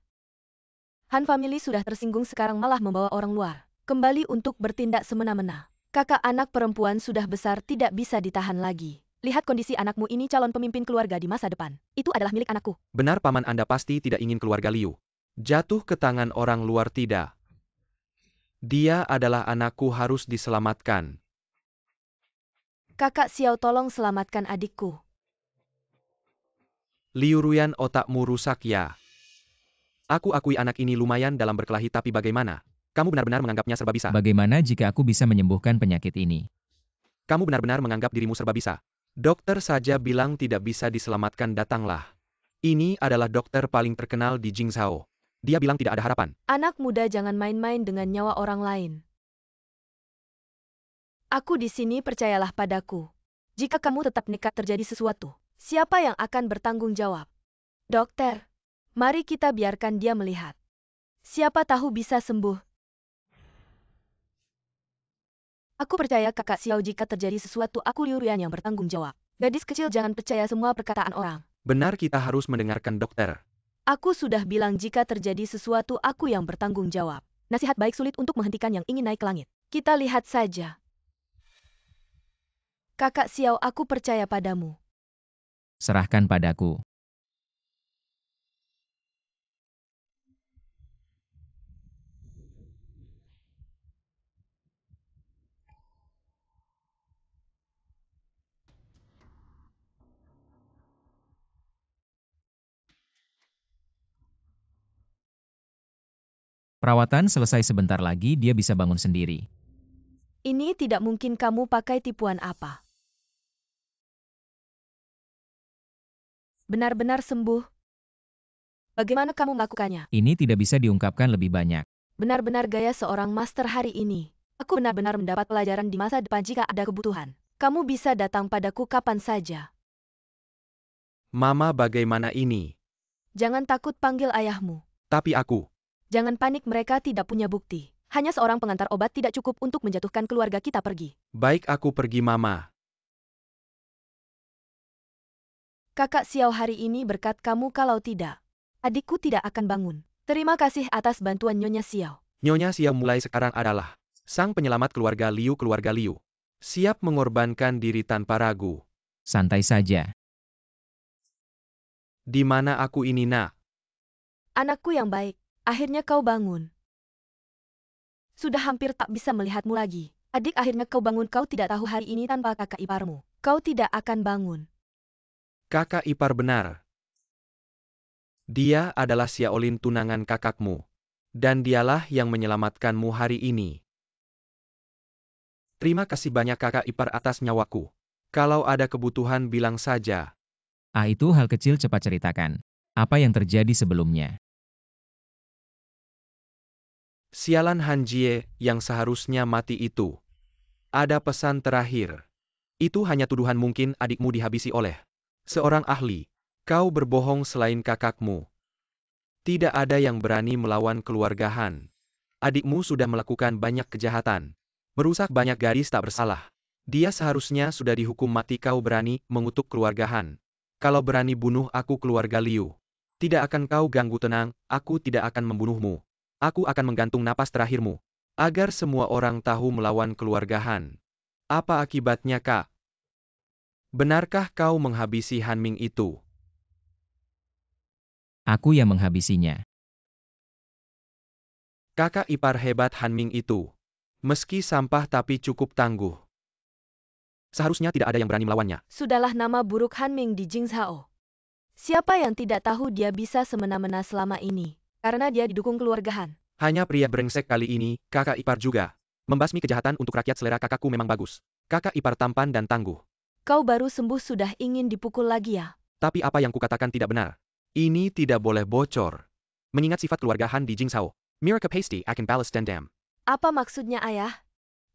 Han family sudah tersinggung, sekarang malah membawa orang luar kembali untuk bertindak semena-mena. Kakak anak perempuan sudah besar, tidak bisa ditahan lagi. Lihat kondisi anakmu ini, calon pemimpin keluarga di masa depan. Itu adalah milik anakku. Benar paman, Anda pasti tidak ingin keluarga Liu jatuh ke tangan orang luar, tidak? Dia adalah anakku, harus diselamatkan. Kakak Xiao, tolong selamatkan adikku. Liu Ruyan, otakmu rusak ya. Aku akui anak ini lumayan dalam berkelahi, tapi bagaimana? Kamu benar-benar menganggapnya serba bisa. Bagaimana jika aku bisa menyembuhkan penyakit ini? Kamu benar-benar menganggap dirimu serba bisa. Dokter saja bilang tidak bisa diselamatkan, datanglah. Ini adalah dokter paling terkenal di Jingzhou. Dia bilang tidak ada harapan. Anak muda, jangan main-main dengan nyawa orang lain. Aku di sini, percayalah padaku. Jika kamu tetap nekat terjadi sesuatu, siapa yang akan bertanggung jawab? Dokter, mari kita biarkan dia melihat. Siapa tahu bisa sembuh. Aku percaya kakak Xiao jika terjadi sesuatu aku Liu Ruyan yang bertanggung jawab. Gadis kecil jangan percaya semua perkataan orang. Benar kita harus mendengarkan dokter. Aku sudah bilang jika terjadi sesuatu aku yang bertanggung jawab. Nasihat baik sulit untuk menghentikan yang ingin naik ke langit. Kita lihat saja. Kakak Xiao, aku percaya padamu. Serahkan padaku. Perawatan selesai sebentar lagi dia bisa bangun sendiri. Ini tidak mungkin kamu pakai tipuan apa. Benar-benar sembuh. Bagaimana kamu melakukannya? Ini tidak bisa diungkapkan lebih banyak. Benar-benar gaya seorang master hari ini. Aku benar-benar mendapat pelajaran di masa depan jika ada kebutuhan. Kamu bisa datang padaku kapan saja. Mama, bagaimana ini? Jangan takut panggil ayahmu. Tapi aku. Jangan panik, mereka tidak punya bukti. Hanya seorang pengantar obat tidak cukup untuk menjatuhkan keluarga kita pergi. Baik, aku pergi, Mama. Kakak Xiao hari ini berkat kamu, kalau tidak, adikku tidak akan bangun. Terima kasih atas bantuan Nyonya Xiao. Nyonya Xiao mulai sekarang adalah sang penyelamat keluarga Liu. Siap mengorbankan diri tanpa ragu. Santai saja. Di mana aku ini, Nak? Anakku yang baik, akhirnya kau bangun. Sudah hampir tak bisa melihatmu lagi. Adik, akhirnya kau bangun. Kau tidak tahu hari ini tanpa kakak iparmu, kau tidak akan bangun. Kakak ipar benar. Dia adalah Xiaolin, tunangan kakakmu. Dan dialah yang menyelamatkanmu hari ini. Terima kasih banyak kakak ipar atas nyawaku. Kalau ada kebutuhan bilang saja. Itu hal kecil, cepat ceritakan. Apa yang terjadi sebelumnya? Sialan Han Jie yang seharusnya mati itu. Ada pesan terakhir. Itu hanya tuduhan, mungkin adikmu dihabisi oleh seorang ahli. Kau berbohong selain kakakmu. Tidak ada yang berani melawan keluarga Han. Adikmu sudah melakukan banyak kejahatan. Merusak banyak gadis tak bersalah. Dia seharusnya sudah dihukum mati. Kau berani mengutuk keluarga Han. Kalau berani bunuh aku, keluarga Liu. Tidak akan kau ganggu, tenang, aku tidak akan membunuhmu. Aku akan menggantung napas terakhirmu. Agar semua orang tahu melawan keluarga Han. Apa akibatnya, Kak? Benarkah kau menghabisi Han Ming itu? Aku yang menghabisinya. Kakak ipar hebat Han Ming itu. Meski sampah tapi cukup tangguh. Seharusnya tidak ada yang berani melawannya. Sudahlah, nama buruk Han Ming di Jingzhao. Siapa yang tidak tahu dia bisa semena-mena selama ini? Karena dia didukung keluarga Han. Hanya pria brengsek kali ini, kakak ipar juga. Membasmi kejahatan untuk rakyat. Selera kakakku memang bagus. Kakak ipar tampan dan tangguh. Kau baru sembuh sudah ingin dipukul lagi ya? Tapi apa yang kukatakan tidak benar. Ini tidak boleh bocor. Mengingat sifat keluarga Han di Jingzhao, Miraka pasti akan balas dendam. Apa maksudnya, ayah?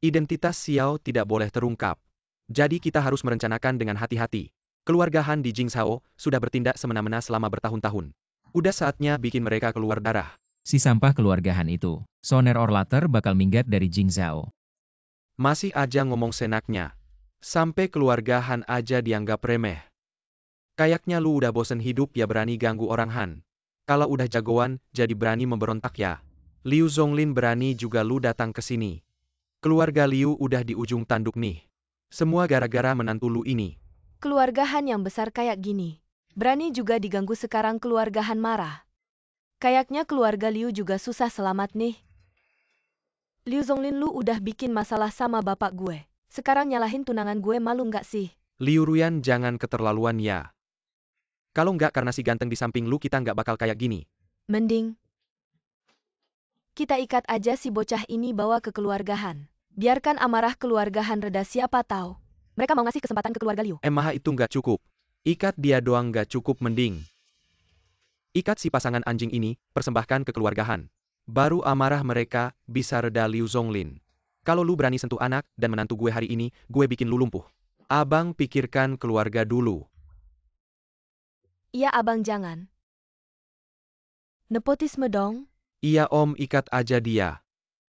Identitas Xiao tidak boleh terungkap. Jadi kita harus merencanakan dengan hati-hati. Keluarga Han di Jingzhao sudah bertindak semena-mena selama bertahun-tahun. Udah saatnya bikin mereka keluar darah. Si sampah keluarga Han itu, sooner or later bakal minggat dari Jingzhao. Masih aja ngomong senaknya. Sampai keluarga Han aja dianggap remeh. Kayaknya lu udah bosen hidup ya berani ganggu orang Han. Kalau udah jagoan, jadi berani memberontak ya. Liu Zonglin berani juga lu datang ke sini. Keluarga Liu udah di ujung tanduk nih. Semua gara-gara menantu lu ini. Keluarga Han yang besar kayak gini. Berani juga diganggu, sekarang keluarga Han marah. Kayaknya keluarga Liu juga susah selamat nih. Liu Zonglin, lu udah bikin masalah sama bapak gue. Sekarang nyalahin tunangan gue, malu nggak sih? Liu Ruyan, jangan keterlaluan ya. Kalau nggak karena si ganteng di samping lu, kita nggak bakal kayak gini. Mending kita ikat aja si bocah ini, bawa ke keluarga Han. Biarkan amarah keluarga Han reda, siapa tahu mereka mau ngasih kesempatan ke keluarga Liu. Maha itu nggak cukup. Ikat dia doang nggak cukup, mending ikat si pasangan anjing ini, persembahkan ke keluarga Han. Baru amarah mereka bisa reda. Liu Zonglin. Kalau lu berani sentuh anak dan menantu gue hari ini, gue bikin lu lumpuh. Abang pikirkan keluarga dulu. Iya abang jangan. Nepotisme dong. Iya om, ikat aja dia.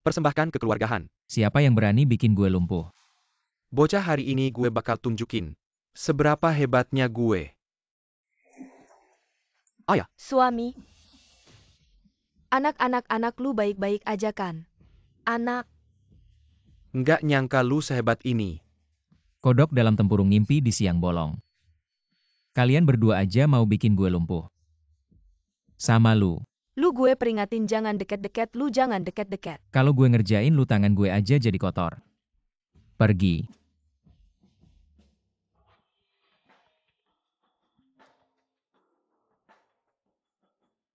Persembahkan kekeluargaan. Siapa yang berani bikin gue lumpuh? Bocah hari ini gue bakal tunjukin seberapa hebatnya gue. Ayah, Suami. Anak lu baik-baik aja kan? Anak. nggak nyangka lu sehebat ini. Kodok dalam tempurung mimpi di siang bolong. Kalian berdua aja mau bikin gue lumpuh. Sama lu. Lu gue peringatin jangan deket-deket, lu jangan deket-deket. Kalau gue ngerjain lu tangan gue aja jadi kotor. Pergi.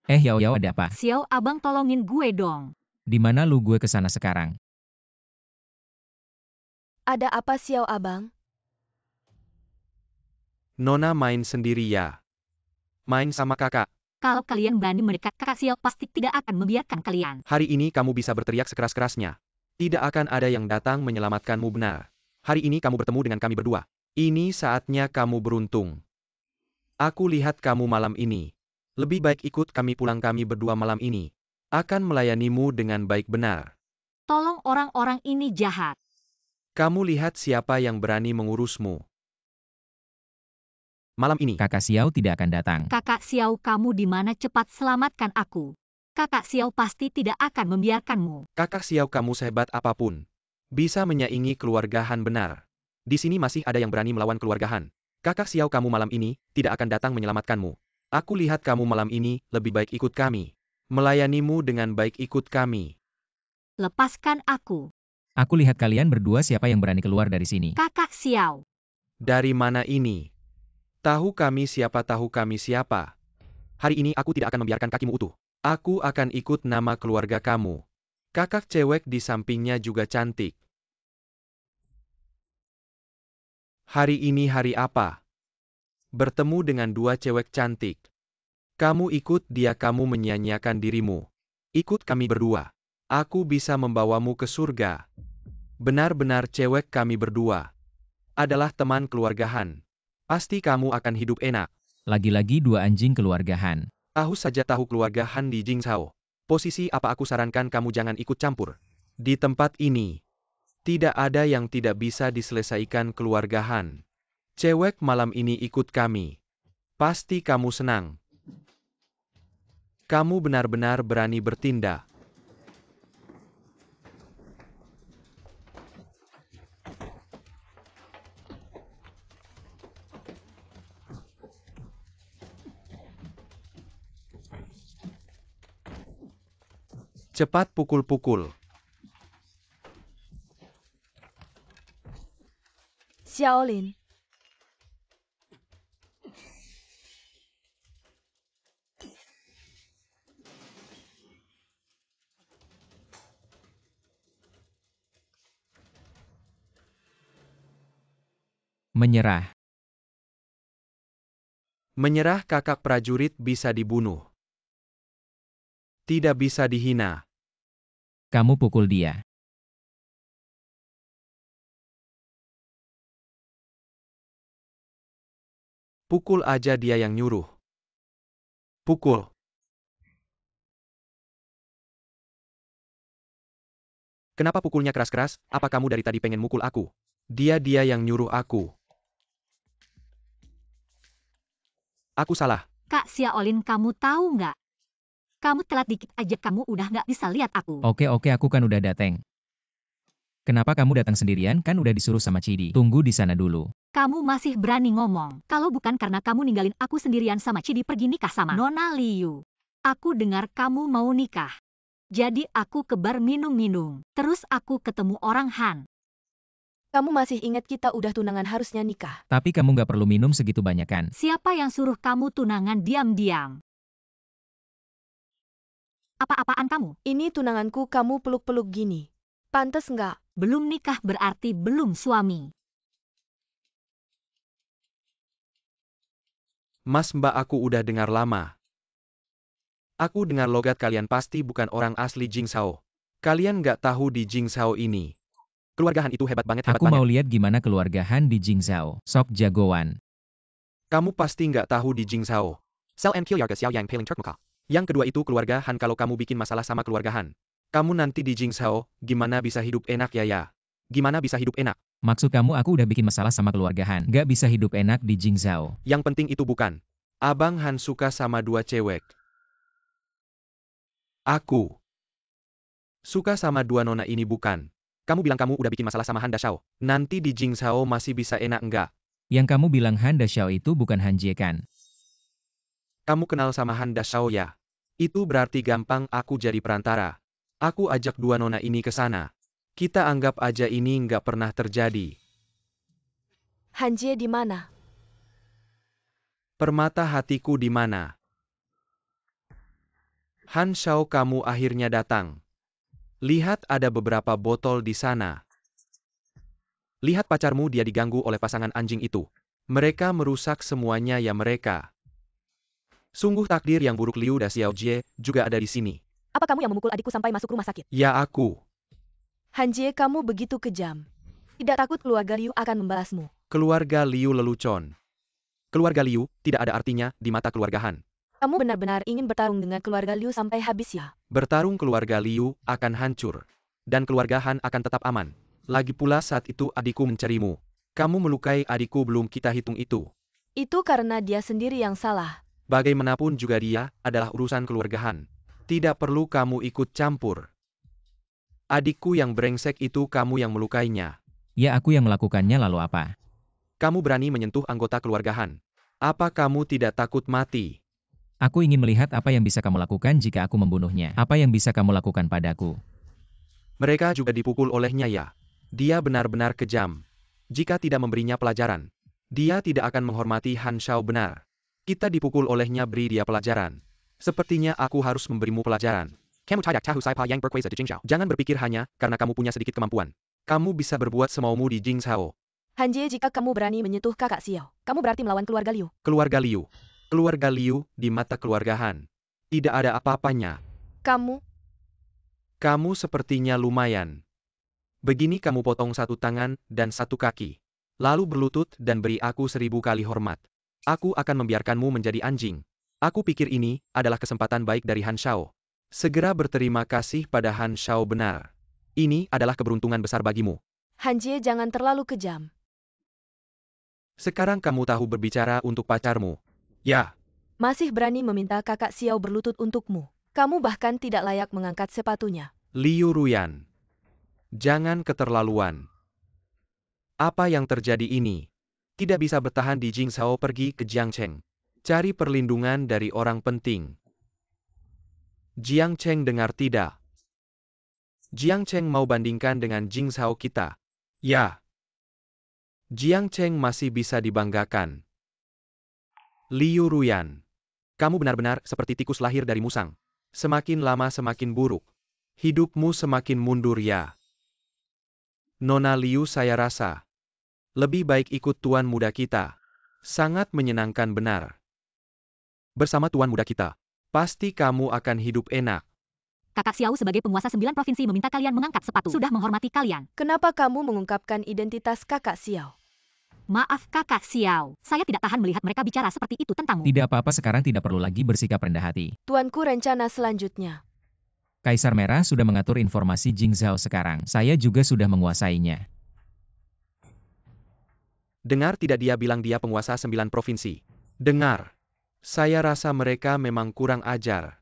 Yao Yao ada apa? Xiao abang tolongin gue dong. Di mana lu gue kesana sekarang? Ada apa Xiao abang? Nona main sendiri ya. Main sama kakak. Kalau kalian berani mendekat kakak Xiao pasti tidak akan membiarkan kalian. Hari ini kamu bisa berteriak sekeras-kerasnya. Tidak akan ada yang datang menyelamatkanmu benar. Hari ini kamu bertemu dengan kami berdua. Ini saatnya kamu beruntung. Aku lihat kamu malam ini. Lebih baik ikut kami pulang, kami berdua malam ini akan melayanimu dengan baik benar. Tolong, orang-orang ini jahat. Kamu lihat siapa yang berani mengurusmu. Malam ini, Kakak Xiao tidak akan datang. Kakak Xiao, kamu di mana? Cepat selamatkan aku. Kakak Xiao pasti tidak akan membiarkanmu. kakak Xiao, kamu sehebat apapun, bisa menyaingi keluargahan benar. Di sini masih ada yang berani melawan keluargahan. Kakak Xiao, kamu malam ini tidak akan datang menyelamatkanmu. Aku lihat kamu malam ini lebih baik ikut kami. Melayanimu dengan baik, ikut kami. Lepaskan aku. Aku lihat kalian berdua siapa yang berani keluar dari sini. Kakak Xiao. Dari mana ini? Tahu kami siapa, tahu kami siapa. Hari ini aku tidak akan membiarkan kakimu utuh. Aku akan ikut nama keluarga kamu. Kakak cewek di sampingnya juga cantik. Hari ini hari apa? Bertemu dengan dua cewek cantik. Kamu ikut dia, kamu menyia-nyiakan dirimu. Ikut kami berdua. Aku bisa membawamu ke surga. Benar-benar cewek, kami berdua adalah teman keluargahan. Pasti kamu akan hidup enak. Lagi-lagi dua anjing keluargahan. Tahu saja tahu keluargahan di Jingzhou. Posisi apa aku sarankan kamu jangan ikut campur. Di tempat ini, tidak ada yang tidak bisa diselesaikan keluargahan. Cewek, malam ini ikut kami. Pasti kamu senang. Kamu benar-benar berani bertindak. Cepat pukul-pukul. Xiaolin. Menyerah. Menyerah, kakak prajurit bisa dibunuh. Tidak bisa dihina. Kamu pukul dia. Pukul aja, dia yang nyuruh. Pukul. Kenapa pukulnya keras-keras? Apa kamu dari tadi pengen mukul aku? Dia yang nyuruh aku. Aku salah. Kak Xiaolin, kamu tahu nggak? Kamu telat dikit aja kamu udah nggak bisa lihat aku. Oke, aku kan udah dateng. Kenapa kamu datang sendirian? Kan udah disuruh sama Cidi. Tunggu di sana dulu. Kamu masih berani ngomong. Kalau bukan karena kamu ninggalin aku sendirian sama Cidi pergi nikah sama Nona Liu. Aku dengar kamu mau nikah. Jadi aku ke bar minum-minum. Terus aku ketemu orang Han. Kamu masih ingat kita udah tunangan, harusnya nikah. Tapi kamu nggak perlu minum segitu banyak kan? Siapa yang suruh kamu tunangan diam-diam? Apa-apaan kamu? Ini tunanganku, kamu peluk-peluk gini. Pantes nggak? Belum nikah berarti belum suami. Mas, Mbak, aku udah dengar lama. Aku dengar logat kalian pasti bukan orang asli Jingzhou. Kalian nggak tahu di Jingzhou ini Keluarga Han itu hebat banget. Aku mau lihat gimana keluarga Han di Jingzhou. Sok jagoan. Kamu pasti nggak tahu di Jingzhou. Sel and Kilyarga Xiao Yang Paling Turk Muka. Yang kedua itu keluarga Han. Kalau kamu bikin masalah sama keluarga Han, kamu nanti di Jingzhou, gimana bisa hidup enak ya? Gimana bisa hidup enak? Maksud kamu aku udah bikin masalah sama keluarga Han. Gak bisa hidup enak di Jingzhou. Yang penting itu bukan. Abang Han suka sama 2 cewek. Aku suka sama 2 nona ini bukan. Kamu bilang kamu udah bikin masalah sama Han Dashao. Nanti di Jingzhou masih bisa enak enggak? Yang kamu bilang Han Dashao itu bukan Han Jie kan? Kamu kenal sama Han Dashao ya? Itu berarti gampang aku jadi perantara. Aku ajak 2 nona ini ke sana. Kita anggap aja ini nggak pernah terjadi. Han Jie di mana? Permata hatiku di mana? Han Shao, kamu akhirnya datang. Lihat ada beberapa botol di sana. Lihat pacarmu, dia diganggu oleh pasangan anjing itu. Mereka merusak semuanya ya mereka. Sungguh takdir yang buruk. Liu da Xiaojie juga ada di sini. Apa kamu yang memukul adikku sampai masuk rumah sakit? Ya aku. Han Jie, kamu begitu kejam. Tidak takut keluarga Liu akan membalasmu? Keluarga Liu lelucon. Keluarga Liu tidak ada artinya di mata keluarga Han. Kamu benar-benar ingin bertarung dengan keluarga Liu sampai habis ya? Bertarung keluarga Liu akan hancur. Dan keluarga Han akan tetap aman. Lagi pula saat itu adikku mencarimu. Kamu melukai adikku, belum kita hitung itu. Itu karena dia sendiri yang salah. Bagaimanapun juga dia adalah urusan keluarga Han. Tidak perlu kamu ikut campur. Adikku yang brengsek itu kamu yang melukainya. Ya aku yang melakukannya, lalu apa? Kamu berani menyentuh anggota keluarga Han. Apa kamu tidak takut mati? Aku ingin melihat apa yang bisa kamu lakukan jika aku membunuhnya. Apa yang bisa kamu lakukan padaku? Mereka juga dipukul olehnya ya. Dia benar-benar kejam. Jika tidak memberinya pelajaran, dia tidak akan menghormati Han Shao benar. Kita dipukul olehnya, beri dia pelajaran. Sepertinya aku harus memberimu pelajaran. Kamu tidak tahu siapa yang berkuasa di Jingzhou. Jangan berpikir hanya karena kamu punya sedikit kemampuan. Kamu bisa berbuat semaumu di Jingzhou. Han Jie, jika kamu berani menyentuh kakak Xiao, kamu berarti melawan keluarga Liu. Keluarga Liu. Keluarga Liu di mata keluarga Han. Tidak ada apa-apanya. Kamu sepertinya lumayan. Begini kamu potong 1 tangan dan 1 kaki. Lalu berlutut dan beri aku 1000 kali hormat. Aku akan membiarkanmu menjadi anjing. Aku pikir ini adalah kesempatan baik dari Han Shao. Segera berterima kasih pada Han Shao benar. Ini adalah keberuntungan besar bagimu. Han Jie, jangan terlalu kejam. Sekarang kamu tahu berbicara untuk pacarmu. Ya. Masih berani meminta kakak Xiao berlutut untukmu. Kamu bahkan tidak layak mengangkat sepatunya. Liu Ruyan. Jangan keterlaluan. Apa yang terjadi ini? Tidak bisa bertahan di Jingzhou, pergi ke Jiangcheng. Cari perlindungan dari orang penting. Jiangcheng dengar tidak? Jiangcheng mau bandingkan dengan Jingzhou kita? Ya. Jiangcheng masih bisa dibanggakan. Liu Ruyan. Kamu benar-benar seperti tikus lahir dari musang. Semakin lama semakin buruk. Hidupmu semakin mundur ya. Nona Liu, saya rasa lebih baik ikut tuan muda kita. Sangat menyenangkan benar. Bersama tuan muda kita, pasti kamu akan hidup enak. Kakak Xiao sebagai penguasa 9 provinsi meminta kalian mengangkat sepatu. Sudah menghormati kalian. Kenapa kamu mengungkapkan identitas kakak Xiao? Maaf kakak Xiao, saya tidak tahan melihat mereka bicara seperti itu tentangmu. Tidak apa-apa, sekarang tidak perlu lagi bersikap rendah hati. Tuanku, rencana selanjutnya. Kaisar Merah sudah mengatur informasi Jingzhou sekarang. Saya juga sudah menguasainya. Dengar tidak, dia bilang dia penguasa 9 provinsi. Dengar. Saya rasa mereka memang kurang ajar.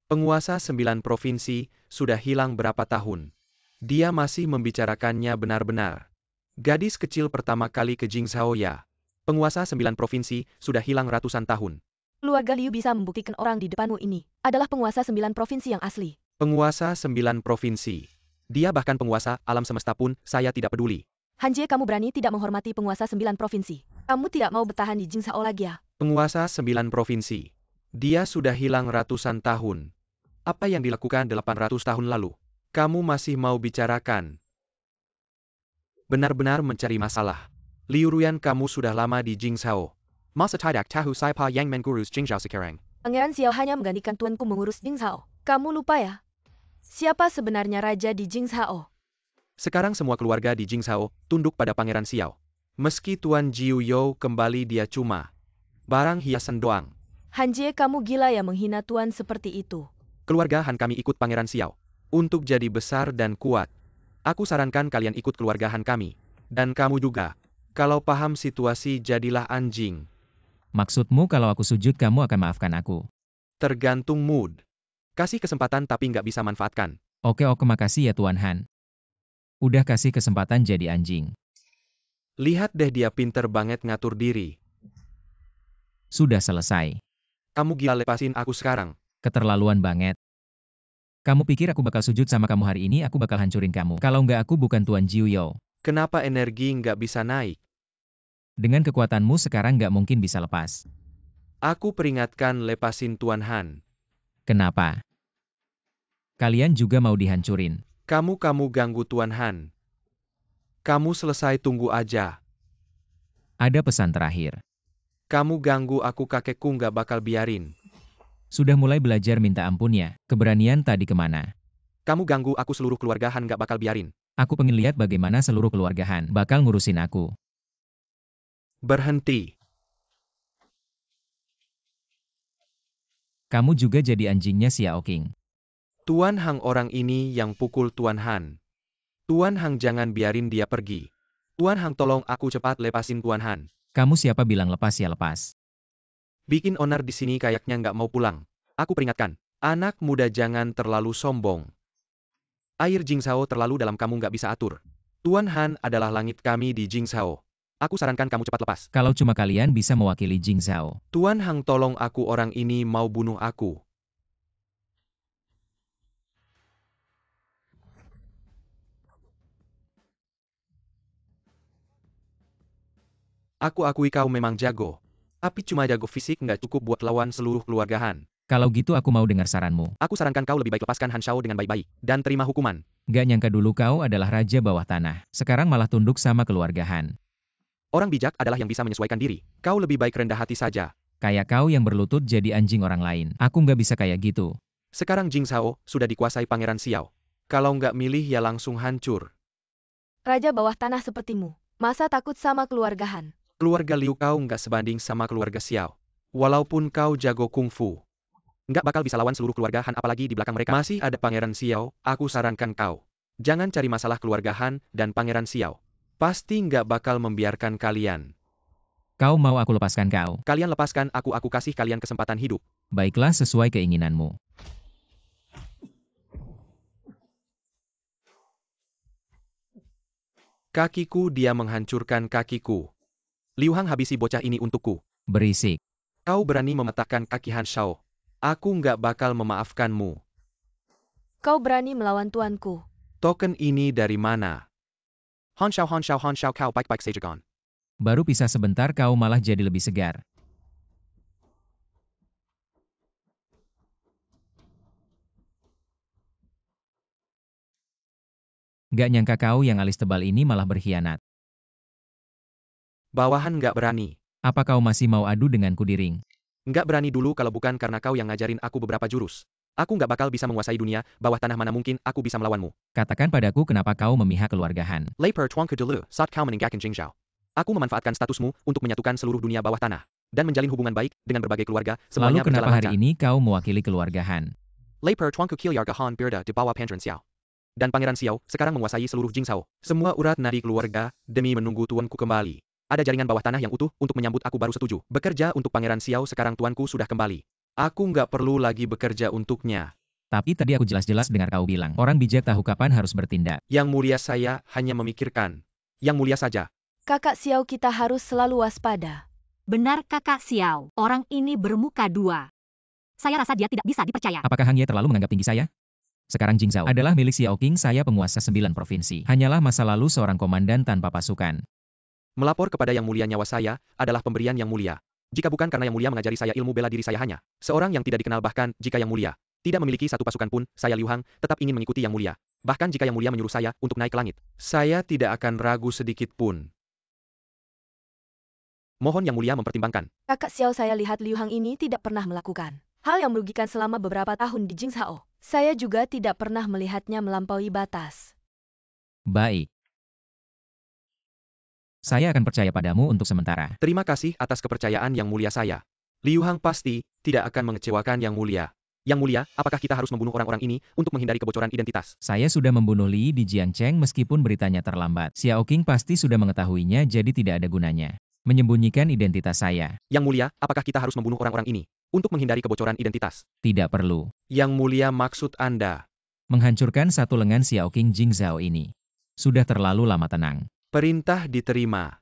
Penguasa 9 provinsi sudah hilang berapa tahun. Dia masih membicarakannya benar-benar. Gadis kecil pertama kali ke Jingzhou ya. Penguasa 9 provinsi sudah hilang ratusan tahun. Keluarga Liu bisa membuktikan orang di depanmu ini adalah penguasa 9 provinsi yang asli. Penguasa 9 provinsi. Dia bahkan penguasa alam semesta pun saya tidak peduli. Han Jie, kamu berani tidak menghormati penguasa 9 provinsi. Kamu tidak mau bertahan di Jingzhou lagi ya? Penguasa 9 provinsi. Dia sudah hilang ratusan tahun. Apa yang dilakukan 800 tahun lalu? Kamu masih mau bicarakan? Benar-benar mencari masalah. Liu Ruyan, kamu sudah lama di Jingzhou. Masa tidak tahu siapa yang mengurus Jingzhou sekarang? Pangeran Xiao hanya menggantikan tuanku mengurus Jingzhou. Kamu lupa ya? Siapa sebenarnya raja di Jingzhou? Sekarang semua keluarga di Jingzhou tunduk pada Pangeran Xiao. Meski Tuan Jiu You kembali, dia cuma barang hiasan doang. Han Jie, kamu gila ya menghina Tuan seperti itu. Keluarga Han kami ikut Pangeran Xiao. Untuk jadi besar dan kuat, aku sarankan kalian ikut keluarga Han kami. Dan kamu juga. Kalau paham situasi, jadilah anjing. Maksudmu kalau aku sujud kamu akan maafkan aku? Tergantung mood. Kasih kesempatan tapi nggak bisa manfaatkan. Oke, makasih ya Tuan Han. Udah kasih kesempatan jadi anjing. Lihat deh, dia pinter banget ngatur diri. Sudah selesai. Kamu gila, lepasin aku sekarang. Keterlaluan banget. Kamu pikir aku bakal sujud sama kamu hari ini? Aku bakal hancurin kamu. Kalau nggak aku bukan Tuan Jiu You. Kenapa energi nggak bisa naik? Dengan kekuatanmu sekarang nggak mungkin bisa lepas. Aku peringatkan, lepasin Tuan Han. Kenapa? Kalian juga mau dihancurin. Kamu ganggu Tuan Han. Kamu selesai, tunggu aja. Ada pesan terakhir. Kamu ganggu aku, kakekku nggak bakal biarin. Sudah mulai belajar minta ampun ya? Keberanian tadi kemana? Kamu ganggu aku, seluruh keluarga Han nggak bakal biarin. Aku pengen lihat bagaimana seluruh keluarga Han bakal ngurusin aku. Berhenti. Kamu juga jadi anjingnya Xiao King. Tuan Hang orang ini yang pukul Tuan Han. Tuan Hang, jangan biarin dia pergi. Tuan Hang, tolong aku, cepat lepasin Tuan Han. Kamu siapa bilang lepas ya lepas? Bikin onar di sini kayaknya nggak mau pulang. Aku peringatkan, anak muda jangan terlalu sombong. Air Jingzhou terlalu dalam, kamu nggak bisa atur. Tuan Han adalah langit kami di Jingzhou. Aku sarankan kamu cepat lepas. Kalau cuma kalian bisa mewakili Jingzhou. Tuan Hang, tolong aku, orang ini mau bunuh aku. Aku akui kau memang jago. Tapi cuma jago fisik nggak cukup buat lawan seluruh keluarga Han. Kalau gitu aku mau dengar saranmu. Aku sarankan kau lebih baik lepaskan Han Shao dengan baik-baik, dan terima hukuman. Gak nyangka dulu kau adalah raja bawah tanah. Sekarang malah tunduk sama keluarga Han. Orang bijak adalah yang bisa menyesuaikan diri. Kau lebih baik rendah hati saja. Kayak kau yang berlutut jadi anjing orang lain. Aku nggak bisa kayak gitu. Sekarang Jingzhou sudah dikuasai Pangeran Xiao. Kalau nggak milih ya langsung hancur. Raja bawah tanah sepertimu, masa takut sama keluarga Han? Keluarga Liu kau nggak sebanding sama keluarga Xiao. Walaupun kau jago kungfu, nggak bakal bisa lawan seluruh keluarga Han, apalagi di belakang mereka masih ada Pangeran Xiao. Aku sarankan kau, jangan cari masalah keluarga Han dan Pangeran Xiao. Pasti nggak bakal membiarkan kalian. Kau mau aku lepaskan kau? Kalian lepaskan aku kasih kalian kesempatan hidup. Baiklah, sesuai keinginanmu. Kakiku, dia menghancurkan kakiku. Liu Hang, habisi bocah ini untukku. Berisik. Kau berani mematahkan kaki Han Shao. Aku nggak bakal memaafkanmu. Kau berani melawan tuanku. Token ini dari mana? Han Shao, kau baik-baik saja kan? Baru pisah sebentar kau malah jadi lebih segar. Gak nyangka kau yang alis tebal ini malah berkhianat. Bawahan nggak berani. Apa kau masih mau adu denganku di ring? Nggak berani dulu kalau bukan karena kau yang ngajarin aku beberapa jurus. Aku nggak bakal bisa menguasai dunia bawah tanah, mana mungkin aku bisa melawanmu. Katakan padaku kenapa kau memihak keluarga Han. Leiper Chuang ke dulu saat kau meninggalkan Jingzhou. Aku memanfaatkan statusmu untuk menyatukan seluruh dunia bawah tanah. Dan menjalin hubungan baik dengan berbagai keluarga, semuanya Lalu kenapa berjalan hari lancar. ini kau mewakili keluarga Han? Leiper Chuang ke Kilyarga Han berada di bawah Pangeran Xiao. Dan Pangeran Xiao sekarang menguasai seluruh Jingzhou. Semua urat nadi keluarga demi menunggu tuanku kembali. Ada jaringan bawah tanah yang utuh untuk menyambut aku, baru setuju bekerja untuk Pangeran Xiao. Sekarang tuanku sudah kembali. Aku nggak perlu lagi bekerja untuknya. Tapi tadi aku jelas-jelas dengar kau bilang, orang bijak tahu kapan harus bertindak. Yang mulia, saya hanya memikirkan yang mulia saja. Kakak Xiao, kita harus selalu waspada. Benar Kakak Xiao, orang ini bermuka dua. Saya rasa dia tidak bisa dipercaya. Apakah Hang Ye terlalu menganggap tinggi saya? Sekarang Jingzhou adalah milik Xiao King, saya penguasa 9 provinsi. Hanyalah masa lalu seorang komandan tanpa pasukan. Melapor kepada yang mulia, nyawa saya adalah pemberian yang mulia. Jika bukan karena yang mulia mengajari saya ilmu bela diri, saya hanya seorang yang tidak dikenal. Bahkan jika yang mulia tidak memiliki satu pasukan pun, saya Liu Hang tetap ingin mengikuti yang mulia. Bahkan jika yang mulia menyuruh saya untuk naik ke langit, saya tidak akan ragu sedikit pun. Mohon yang mulia mempertimbangkan. Kakak Xiao, saya lihat Liu Hang ini tidak pernah melakukan hal yang merugikan selama beberapa tahun di Jingzhou. Saya juga tidak pernah melihatnya melampaui batas. Baik. Saya akan percaya padamu untuk sementara. Terima kasih atas kepercayaan Yang Mulia saya. Liu Hang pasti tidak akan mengecewakan Yang Mulia. Yang Mulia, apakah kita harus membunuh orang-orang ini untuk menghindari kebocoran identitas? Saya sudah membunuh Li di Jiangcheng meskipun beritanya terlambat. Xiao Qing pasti sudah mengetahuinya jadi tidak ada gunanya menyembunyikan identitas saya. Yang Mulia, apakah kita harus membunuh orang-orang ini untuk menghindari kebocoran identitas? Tidak perlu. Yang Mulia, maksud Anda? Menghancurkan satu lengan Xiao Qing Jingzhao ini. Sudah terlalu lama tenang. Perintah diterima.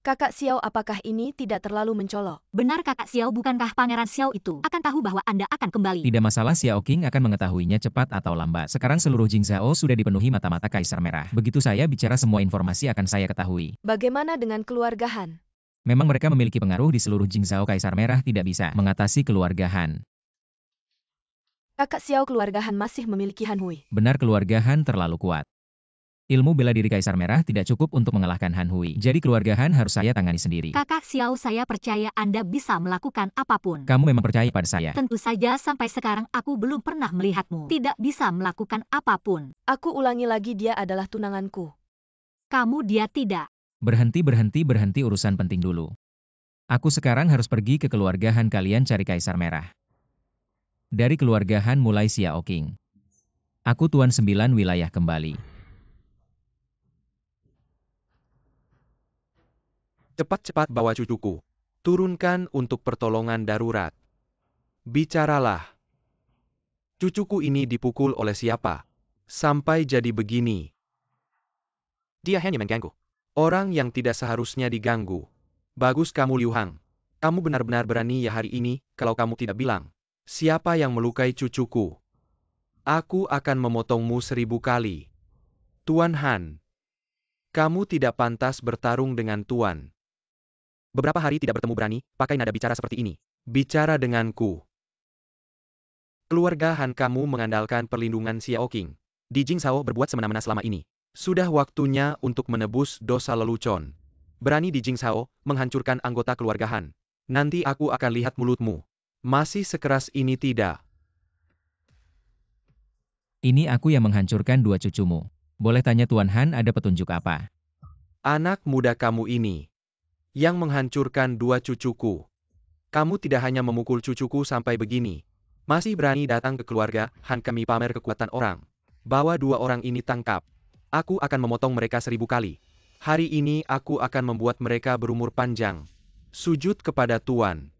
Kakak Xiao, apakah ini tidak terlalu mencolok? Benar Kakak Xiao, bukankah Pangeran Xiao itu akan tahu bahwa Anda akan kembali? Tidak masalah, Xiao Qing akan mengetahuinya cepat atau lambat. Sekarang seluruh Jingzhao sudah dipenuhi mata-mata Kaisar Merah. Begitu saya bicara, semua informasi akan saya ketahui. Bagaimana dengan keluarga Han? Memang mereka memiliki pengaruh di seluruh Jingzhao. Kaisar Merah tidak bisa mengatasi keluarga Han. Kakak Xiao, keluarga Han masih memiliki Han Hui. Benar, keluarga Han terlalu kuat. Ilmu bela diri Kaisar Merah tidak cukup untuk mengalahkan Han Hui. Jadi keluarga Han harus saya tangani sendiri. Kakak Xiao, saya percaya Anda bisa melakukan apapun. Kamu memang percaya pada saya? Tentu saja, sampai sekarang aku belum pernah melihatmu tidak bisa melakukan apapun. Aku ulangi lagi, dia adalah tunanganku. Kamu dia tidak. Berhenti, urusan penting dulu. Aku sekarang harus pergi ke keluarga Han, kalian cari Kaisar Merah. Dari keluarga Han mulai Xiao Qing. Aku Tuan 9 wilayah kembali. Cepat-cepat bawa cucuku. Turunkan untuk pertolongan darurat. Bicaralah. Cucuku ini dipukul oleh siapa? Sampai jadi begini. Dia hanya mengganggu. Orang yang tidak seharusnya diganggu. Bagus kamu, Liu Hang. Kamu benar-benar berani ya hari ini, kalau kamu tidak bilang. Siapa yang melukai cucuku? Aku akan memotongmu 1000 kali. Tuan Han. Kamu tidak pantas bertarung dengan Tuan. Beberapa hari tidak bertemu, berani pakai nada bicara seperti ini. Bicara denganku. Keluarga Han kamu mengandalkan perlindungan Xiao Qing. Di Jingzhao berbuat semena-mena selama ini. Sudah waktunya untuk menebus dosa lelucon. Berani di Jingzhao menghancurkan anggota keluarga Han. Nanti aku akan lihat mulutmu. Masih sekeras ini tidak? Ini aku yang menghancurkan 2 cucumu. Boleh tanya Tuan Han, ada petunjuk apa? Anak muda kamu ini. Yang menghancurkan 2 cucuku. Kamu tidak hanya memukul cucuku sampai begini. Masih berani datang ke keluarga Han kami pamer kekuatan orang. Bawa 2 orang ini tangkap. Aku akan memotong mereka 1000 kali. Hari ini aku akan membuat mereka berumur panjang. Sujud kepada Tuan.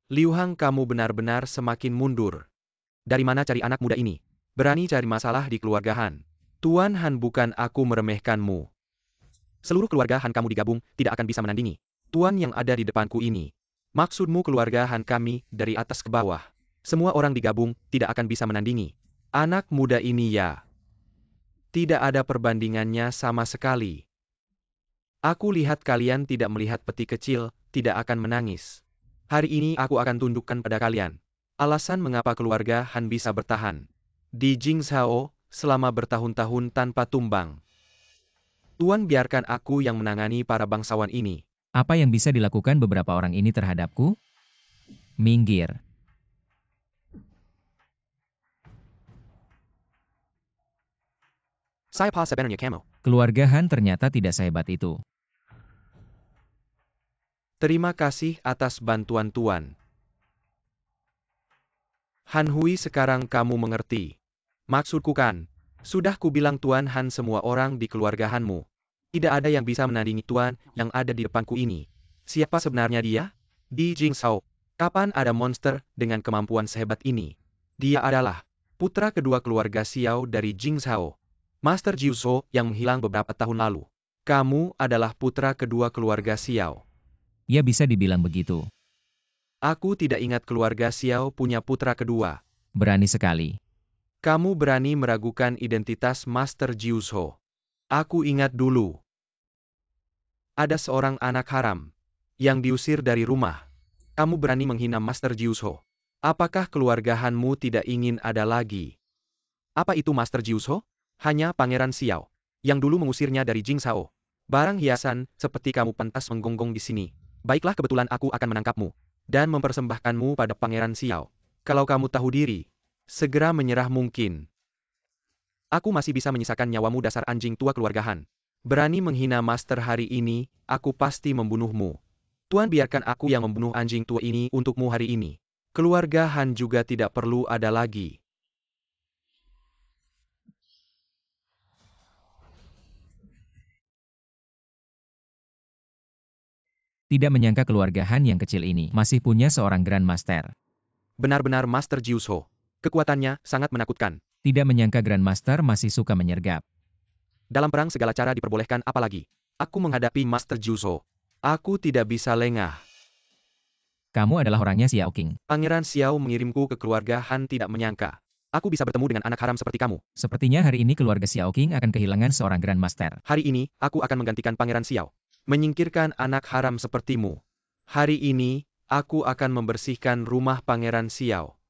Liu Hang, kamu benar-benar semakin mundur. Dari mana cari anak muda ini? Berani cari masalah di keluarga Han. Tuan Han, bukan aku meremehkanmu. Seluruh keluarga Han kamu digabung, tidak akan bisa menandingi Tuan yang ada di depanku ini. Maksudmu keluarga Han kami, dari atas ke bawah. Semua orang digabung, tidak akan bisa menandingi anak muda ini ya. Tidak ada perbandingannya sama sekali. Aku lihat kalian tidak melihat peti kecil, tidak akan menangis. Hari ini aku akan tundukkan pada kalian. Alasan mengapa keluarga Han bisa bertahan di Jingzhao selama bertahun-tahun tanpa tumbang. Tuan, biarkan aku yang menangani para bangsawan ini. Apa yang bisa dilakukan beberapa orang ini terhadapku? Minggir. Saya pas sebenarnya kamu. Keluarga Han ternyata tidak sehebat itu. Terima kasih atas bantuan Tuan. Han Hui, sekarang kamu mengerti. Maksudku kan, sudah kubilang Tuan Han, semua orang di keluarga Hanmu. Tidak ada yang bisa menandingi Tuan yang ada di depanku ini. Siapa sebenarnya dia? Di Jingzhao. Kapan ada monster dengan kemampuan sehebat ini? Dia adalah putra kedua keluarga Xiao dari Jingzhao. Master Jiu Zhou yang menghilang beberapa tahun lalu. Kamu adalah putra kedua keluarga Xiao. Ya, bisa dibilang begitu. Aku tidak ingat keluarga Xiao punya putra kedua. Berani sekali. Kamu berani meragukan identitas Master Jiu Zhou. Aku ingat dulu. Ada seorang anak haram yang diusir dari rumah. Kamu berani menghina Master Jiu Zhou. Apakah keluarga Hanmu tidak ingin ada lagi? Apa itu Master Jiu Zhou? Hanya Pangeran Xiao yang dulu mengusirnya dari Jingzhao. Barang hiasan seperti kamu pantas menggonggong di sini. Baiklah, kebetulan aku akan menangkapmu dan mempersembahkanmu pada Pangeran Xiao. Kalau kamu tahu diri, Segera menyerah mungkin. Aku masih bisa menyisakan nyawamu dasar anjing tua keluarga Han. Berani menghina Master hari ini, aku pasti membunuhmu. Tuan biarkan aku yang membunuh anjing tua ini untukmu hari ini. Keluarga Han juga tidak perlu ada lagi. Tidak menyangka keluarga Han yang kecil ini masih punya seorang Grandmaster. Benar-benar Master Jiusho. Kekuatannya sangat menakutkan. Tidak menyangka Grandmaster masih suka menyergap. Dalam perang segala cara diperbolehkan apalagi. Aku menghadapi Master Jiusho. Aku tidak bisa lengah. Kamu adalah orangnya Xiao Qing. Pangeran Xiao mengirimku ke keluarga Han tidak menyangka. Aku bisa bertemu dengan anak haram seperti kamu. Sepertinya hari ini keluarga Xiao Qing akan kehilangan seorang Grandmaster. Hari ini, aku akan menggantikan Pangeran Xiao. Menyingkirkan anak haram sepertimu. Hari ini, aku akan membersihkan rumah Pangeran Xiao.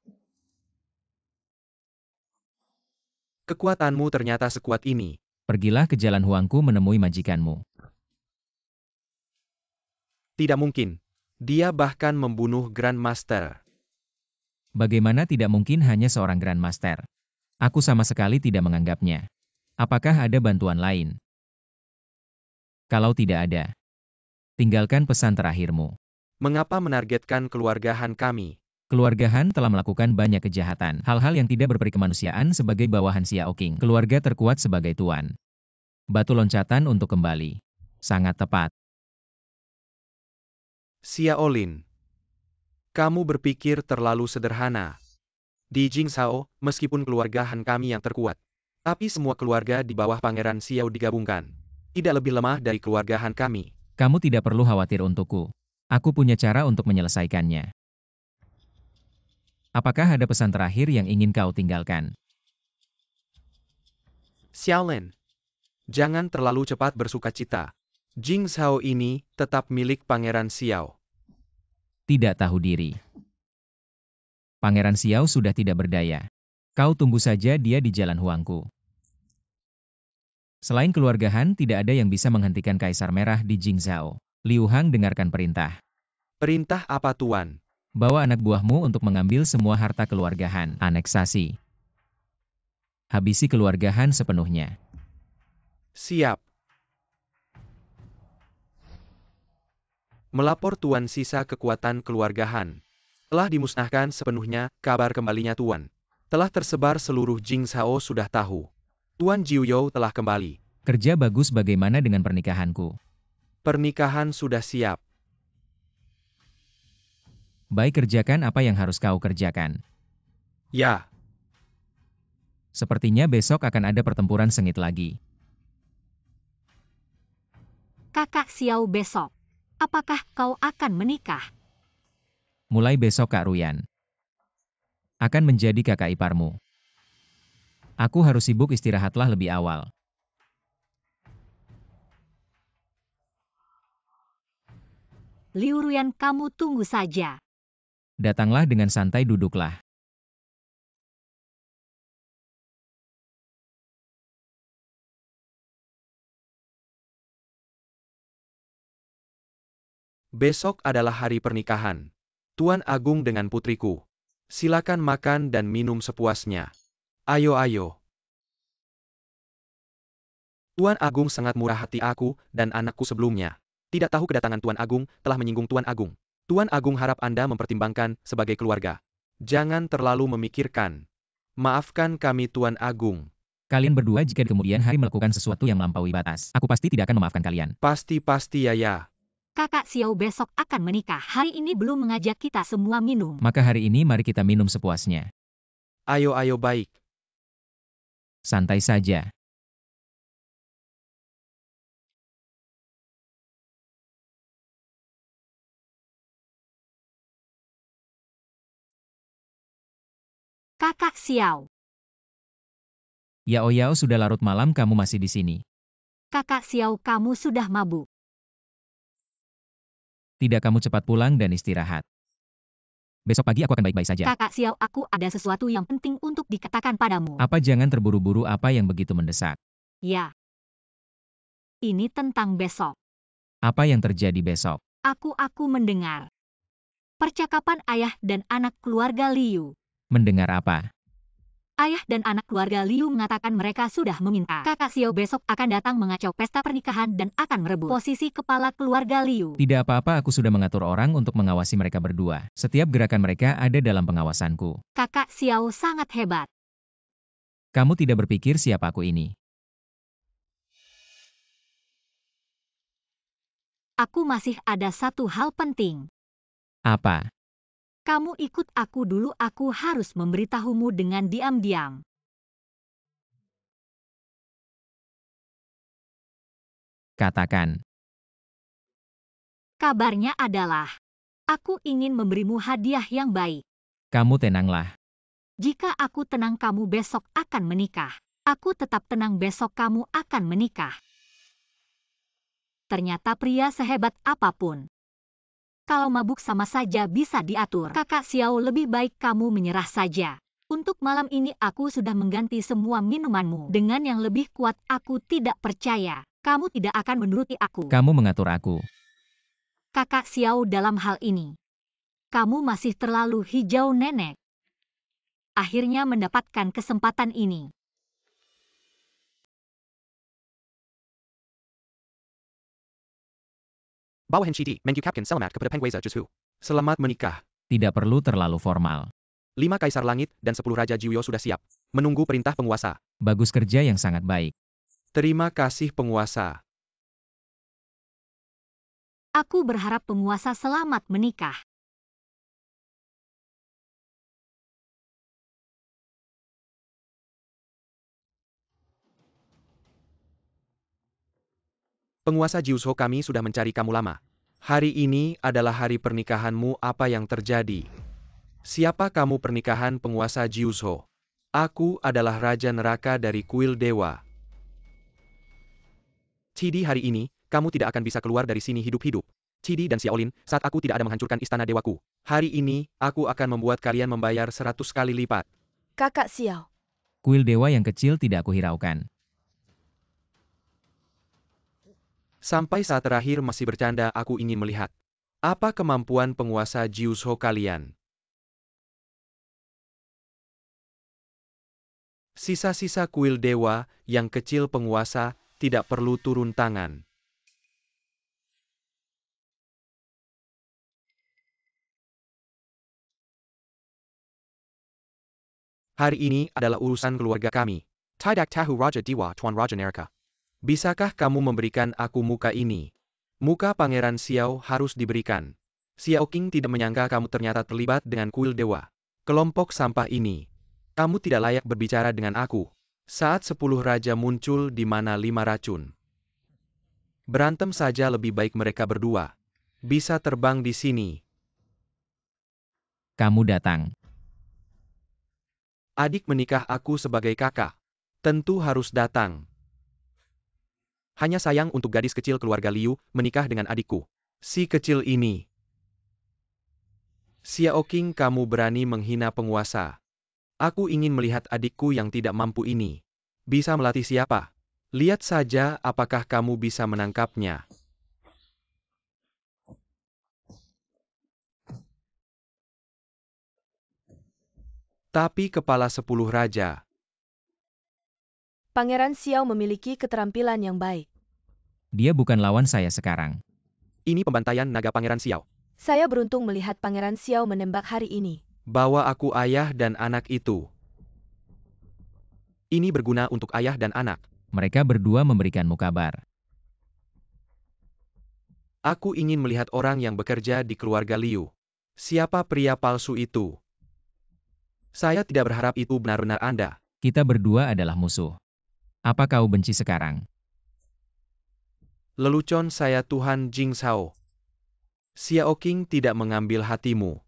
Kekuatanmu ternyata sekuat ini. Pergilah ke Jalan Huangku menemui majikanmu. Tidak mungkin. Dia bahkan membunuh Grandmaster. Bagaimana tidak mungkin hanya seorang Grandmaster? Aku sama sekali tidak menganggapnya. Apakah ada bantuan lain? Kalau tidak ada, tinggalkan pesan terakhirmu. Mengapa menargetkan keluarga Han kami? Keluarga Han telah melakukan banyak kejahatan, hal-hal yang tidak berperi kemanusiaan sebagai bawahan Xiao Qing. Keluarga terkuat sebagai tuan. Batu loncatan untuk kembali. Sangat tepat. Xiao Lin. Kamu berpikir terlalu sederhana. Di Jingzhou, meskipun keluarga Han kami yang terkuat, tapi semua keluarga di bawah Pangeran Xiao digabungkan. Tidak lebih lemah dari keluarga Han kami. Kamu tidak perlu khawatir untukku. Aku punya cara untuk menyelesaikannya. Apakah ada pesan terakhir yang ingin kau tinggalkan? Xiao Lin. Jangan terlalu cepat bersukacita. Jingzhou ini tetap milik Pangeran Xiao. Tidak tahu diri. Pangeran Xiao sudah tidak berdaya. Kau tunggu saja dia di Jalan Huangku. Selain keluarga Han, tidak ada yang bisa menghentikan Kaisar Merah di Jingzhou. Liu Hang dengarkan perintah. Perintah apa tuan? Bawa anak buahmu untuk mengambil semua harta keluarga Han. Aneksasi. Habisi keluarga Han sepenuhnya. Siap. Melapor tuan, sisa kekuatan keluarga Han telah dimusnahkan sepenuhnya. Kabar kembalinya tuan telah tersebar seluruh Jingzhou sudah tahu. Tuan Jiuyou telah kembali. Kerja bagus. Bagaimana dengan pernikahanku? Pernikahan sudah siap. Baik, kerjakan apa yang harus kau kerjakan. Ya. Sepertinya besok akan ada pertempuran sengit lagi. Kakak Xiao besok. Apakah kau akan menikah? Mulai besok Kak Ruyan akan menjadi kakak iparmu. Aku harus sibuk, istirahatlah lebih awal. Liu Ruyan, kamu tunggu saja. Datanglah dengan santai, duduklah. Besok adalah hari pernikahan Tuan Agung dengan putriku. Silakan makan dan minum sepuasnya. Ayo, ayo. Tuan Agung sangat murah hati. Aku dan anakku sebelumnya tidak tahu kedatangan Tuan Agung telah menyinggung Tuan Agung. Tuan Agung harap Anda mempertimbangkan sebagai keluarga. Jangan terlalu memikirkan. Maafkan kami Tuan Agung. Kalian berdua jika di kemudian hari melakukan sesuatu yang melampaui batas, aku pasti tidak akan memaafkan kalian. Pasti ya. Kakak Xiao besok akan menikah. Hari ini belum mengajak kita semua minum. Maka hari ini mari kita minum sepuasnya. Ayo, baik. Santai saja. Kakak Xiao. Yao Yao, sudah larut malam kamu masih di sini. Kakak Xiao, kamu sudah mabuk. Tidak, kamu cepat pulang dan istirahat. Besok pagi aku akan baik-baik saja. Kakak Xiao, aku ada sesuatu yang penting untuk dikatakan padamu. Apa, jangan terburu-buru, apa yang begitu mendesak? Ya. Ini tentang besok. Apa yang terjadi besok? Aku mendengar percakapan ayah dan anak keluarga Liu. Mendengar apa? Ayah dan anak keluarga Liu mengatakan mereka sudah meminta kakak Xiao besok akan datang mengacau pesta pernikahan dan akan merebut posisi kepala keluarga Liu. Tidak apa-apa, aku sudah mengatur orang untuk mengawasi mereka berdua. Setiap gerakan mereka ada dalam pengawasanku. Kakak Xiao sangat hebat. Kamu tidak berpikir siapa aku ini. Aku masih ada satu hal penting. Apa? Kamu ikut aku dulu, aku harus memberitahumu dengan diam-diam. Katakan. Kabarnya adalah, aku ingin memberimu hadiah yang baik. Kamu tenanglah. Jika aku tenang kamu besok akan menikah. Aku tetap tenang besok kamu akan menikah. Ternyata pria sehebat apapun. Kalau mabuk sama saja bisa diatur. Kakak Xiao, lebih baik kamu menyerah saja. Untuk malam ini aku sudah mengganti semua minumanmu. Dengan yang lebih kuat, aku tidak percaya. Kamu tidak akan menuruti aku. Kamu mengatur aku. Kakak Xiao, dalam hal ini, kamu masih terlalu hijau nenek. Akhirnya mendapatkan kesempatan ini. Bawahan Chidi, mengucapkan selamat kepada Pengweza Jesu. Selamat menikah. Tidak perlu terlalu formal. 5 Kaisar Langit dan 10 Raja Jiuyo sudah siap. Menunggu perintah penguasa. Bagus, kerja yang sangat baik. Terima kasih penguasa. Aku berharap penguasa selamat menikah. Penguasa Jiuso, kami sudah mencari kamu lama. Hari ini adalah hari pernikahanmu. Apa yang terjadi? Siapa kamu? Pernikahan penguasa Jiuso. Aku adalah Raja Neraka dari kuil dewa. Chidi, hari ini, kamu tidak akan bisa keluar dari sini hidup-hidup. Chidi dan Xiaolin, saat aku tidak ada menghancurkan istana dewaku. Hari ini, aku akan membuat kalian membayar 100 kali lipat. Kakak Xiao. Kuil dewa yang kecil tidak aku hiraukan. Sampai saat terakhir masih bercanda. Aku ingin melihat apa kemampuan penguasa Jiuso kalian. Sisa-sisa kuil dewa yang kecil penguasa tidak perlu turun tangan. Hari ini adalah urusan keluarga kami. Tidak tahu Raja Dewa Tuan Raja Neraka. Bisakah kamu memberikan aku muka ini? Muka Pangeran Xiao harus diberikan. Xiao King tidak menyangka kamu ternyata terlibat dengan kuil dewa. Kelompok sampah ini. Kamu tidak layak berbicara dengan aku. Saat 10 raja muncul di mana 5 racun. Berantem saja lebih baik mereka berdua. Bisa terbang di sini. Kamu datang. Adik menikah, aku sebagai kakak. Tentu harus datang. Hanya sayang untuk gadis kecil keluarga Liu menikah dengan adikku. Si kecil ini. Xiao King, kamu berani menghina penguasa. Aku ingin melihat adikku yang tidak mampu ini. Bisa melatih siapa? Lihat saja apakah kamu bisa menangkapnya. Tapi kepala 10 raja. Pangeran Xiao memiliki keterampilan yang baik. Dia bukan lawan saya sekarang. Ini pembantaian naga Pangeran Xiao. Saya beruntung melihat Pangeran Xiao menembak hari ini. Bawa aku ayah dan anak itu. Ini berguna untuk ayah dan anak. Mereka berdua memberikanmu kabar. Aku ingin melihat orang yang bekerja di keluarga Liu. Siapa pria palsu itu? Saya tidak berharap itu benar-benar Anda. Kita berdua adalah musuh. Apa kau benci sekarang? Lelucon saya Tuhan Jing Shao. Xiao King tidak mengambil hatimu.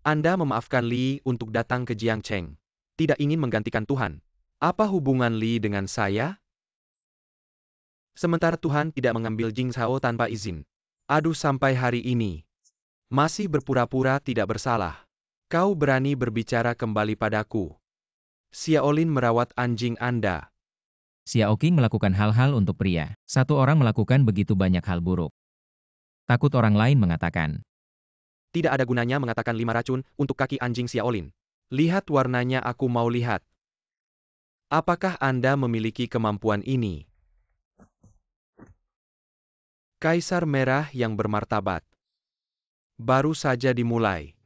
Anda memaafkan Li untuk datang ke Jiangcheng. Tidak ingin menggantikan Tuhan. Apa hubungan Li dengan saya? Sementara Tuhan tidak mengambil Jing Shao tanpa izin. Aduh, sampai hari ini. Masih berpura-pura tidak bersalah. Kau berani berbicara kembali padaku. Xiaolin merawat anjing Anda. Xiao King melakukan hal-hal untuk pria. Satu orang melakukan begitu banyak hal buruk. Takut orang lain mengatakan. Tidak ada gunanya mengatakan 5 racun untuk kaki anjing Xiaolin. Lihat warnanya, aku mau lihat. Apakah Anda memiliki kemampuan ini? Kaisar Merah yang bermartabat. Baru saja dimulai.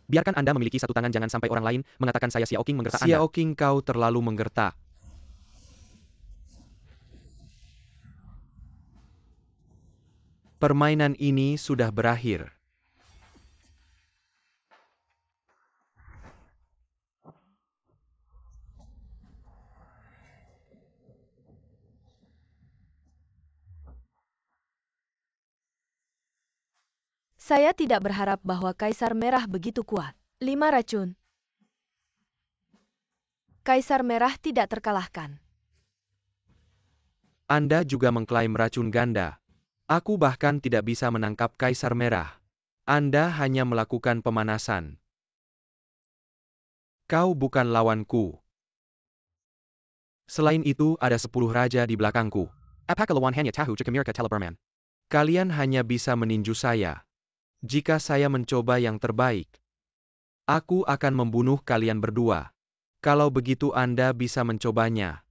Biarkan Anda memiliki satu tangan, jangan sampai orang lain mengatakan saya Xiao Qing menggertak Anda. Xiao Qing, kau terlalu menggertak. Permainan ini sudah berakhir. Saya tidak berharap bahwa Kaisar Merah begitu kuat. 5 racun. Kaisar Merah tidak terkalahkan. Anda juga mengklaim racun ganda. Aku bahkan tidak bisa menangkap Kaisar Merah. Anda hanya melakukan pemanasan. Kau bukan lawanku. Selain itu, ada 10 raja di belakangku. Apakah lawan hanya tahu jika mereka Teleberman? Kalian hanya bisa meninju saya. Jika saya mencoba yang terbaik, aku akan membunuh kalian berdua. Kalau begitu Anda bisa mencobanya.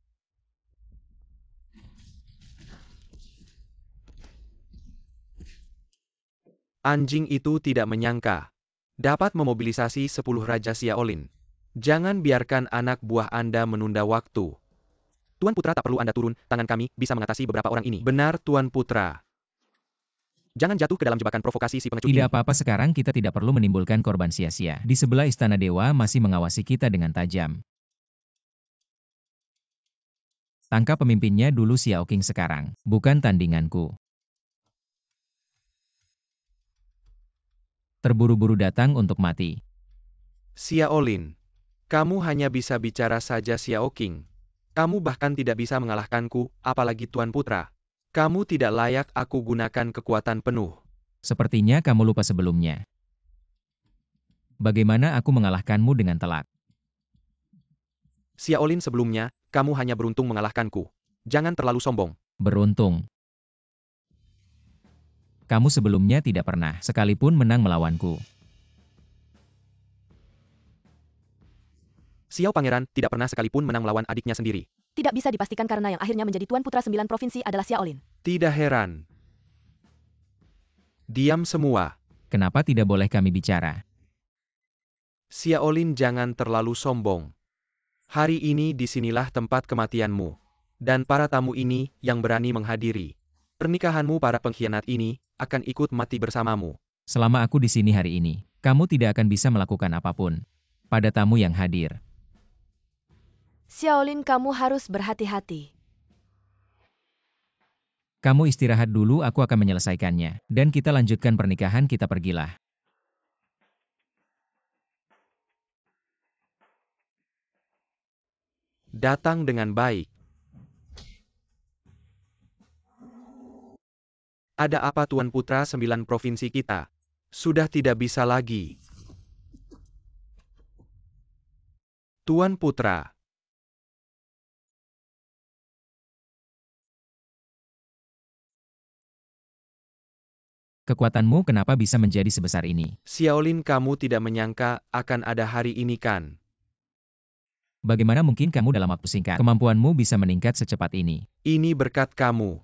Anjing itu tidak menyangka dapat memobilisasi 10 Raja Xiaolin. Jangan biarkan anak buah Anda menunda waktu. Tuan Putra, tak perlu Anda turun, tangan kami bisa mengatasi beberapa orang ini. Benar, Tuan Putra. Jangan jatuh ke dalam jebakan provokasi si pengecut ini. Tidak apa-apa, sekarang kita tidak perlu menimbulkan korban sia-sia. Di sebelah Istana Dewa masih mengawasi kita dengan tajam. Tangkap pemimpinnya dulu Xiao Qing sekarang, bukan tandinganku. Terburu-buru datang untuk mati. Xiaolin, kamu hanya bisa bicara saja Xiao Qing. Kamu bahkan tidak bisa mengalahkanku, apalagi Tuan Putra. Kamu tidak layak aku gunakan kekuatan penuh. Sepertinya kamu lupa sebelumnya. Bagaimana aku mengalahkanmu dengan telak? Xiaolin, sebelumnya, kamu hanya beruntung mengalahkanku. Jangan terlalu sombong. Beruntung. Kamu sebelumnya tidak pernah sekalipun menang melawanku. Xiao Pangeran tidak pernah sekalipun menang melawan adiknya sendiri. Tidak bisa dipastikan karena yang akhirnya menjadi Tuan Putra 9 provinsi adalah Xiaolin. Tidak heran. Diam semua. Kenapa tidak boleh kami bicara? Xiaolin, jangan terlalu sombong. Hari ini disinilah tempat kematianmu. Dan para tamu ini yang berani menghadiri pernikahanmu, para pengkhianat ini akan ikut mati bersamamu. Selama aku di sini hari ini, kamu tidak akan bisa melakukan apapun pada tamu yang hadir. Xiaolin, kamu harus berhati-hati. Kamu istirahat dulu, aku akan menyelesaikannya. Dan kita lanjutkan pernikahan, kita pergilah. Datang dengan baik. Ada apa Tuan Putra 9 provinsi kita? Sudah tidak bisa lagi. Tuan Putra. Kekuatanmu kenapa bisa menjadi sebesar ini? Xiaolin, kamu tidak menyangka akan ada hari ini kan? Bagaimana mungkin kamu dalam waktu singkat, kemampuanmu bisa meningkat secepat ini? Ini berkat kamu.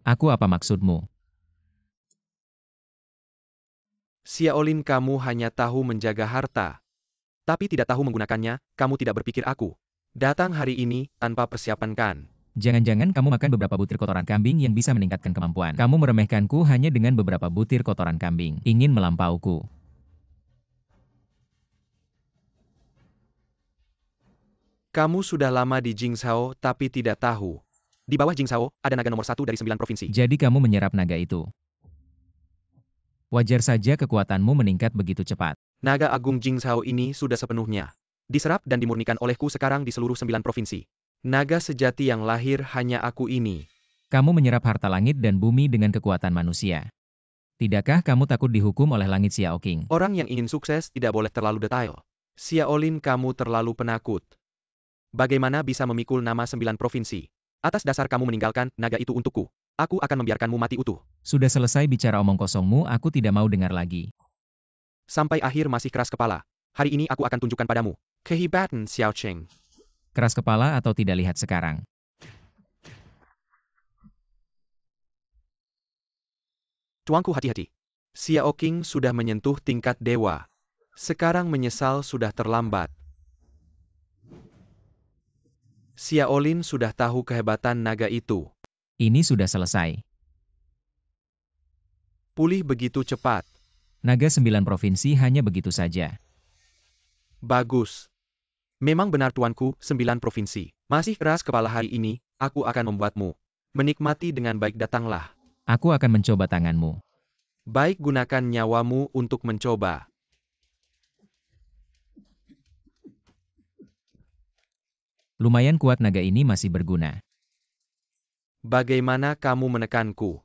Aku, apa maksudmu? Xiaolin, kamu hanya tahu menjaga harta, tapi tidak tahu menggunakannya. Kamu tidak berpikir aku datang hari ini tanpa persiapan kan? Jangan-jangan kamu makan beberapa butir kotoran kambing yang bisa meningkatkan kemampuan. Kamu meremehkanku hanya dengan beberapa butir kotoran kambing. Ingin melampauku. Kamu sudah lama di Jingzhou tapi tidak tahu. Di bawah Jingzhou, ada naga nomor 1 dari 9 provinsi. Jadi kamu menyerap naga itu. Wajar saja kekuatanmu meningkat begitu cepat. Naga Agung Jingzhou ini sudah sepenuhnya diserap dan dimurnikan olehku sekarang di seluruh 9 provinsi. Naga sejati yang lahir hanya aku ini. Kamu menyerap harta langit dan bumi dengan kekuatan manusia. Tidakkah kamu takut dihukum oleh langit Xiao Qing? Orang yang ingin sukses tidak boleh terlalu detail. Xiaolin, kamu terlalu penakut. Bagaimana bisa memikul nama 9 provinsi? Atas dasar kamu meninggalkan naga itu untukku. Aku akan membiarkanmu mati utuh. Sudah selesai bicara omong kosongmu, aku tidak mau dengar lagi. Sampai akhir masih keras kepala. Hari ini aku akan tunjukkan padamu kehebatan Xiao Cheng. Keras kepala atau tidak, lihat sekarang. Tuanku, hati-hati. Xiao Qing sudah menyentuh tingkat dewa. Sekarang menyesal sudah terlambat. Xiaolin sudah tahu kehebatan naga itu. Ini sudah selesai. Pulih begitu cepat. Naga 9 provinsi hanya begitu saja. Bagus. Memang benar tuanku, 9 provinsi. Masih keras kepala hari ini, aku akan membuatmu menikmati dengan baik, datanglah. Aku akan mencoba tanganmu. Baik, gunakan nyawamu untuk mencoba. Lumayan kuat, naga ini masih berguna. Bagaimana kamu menekanku?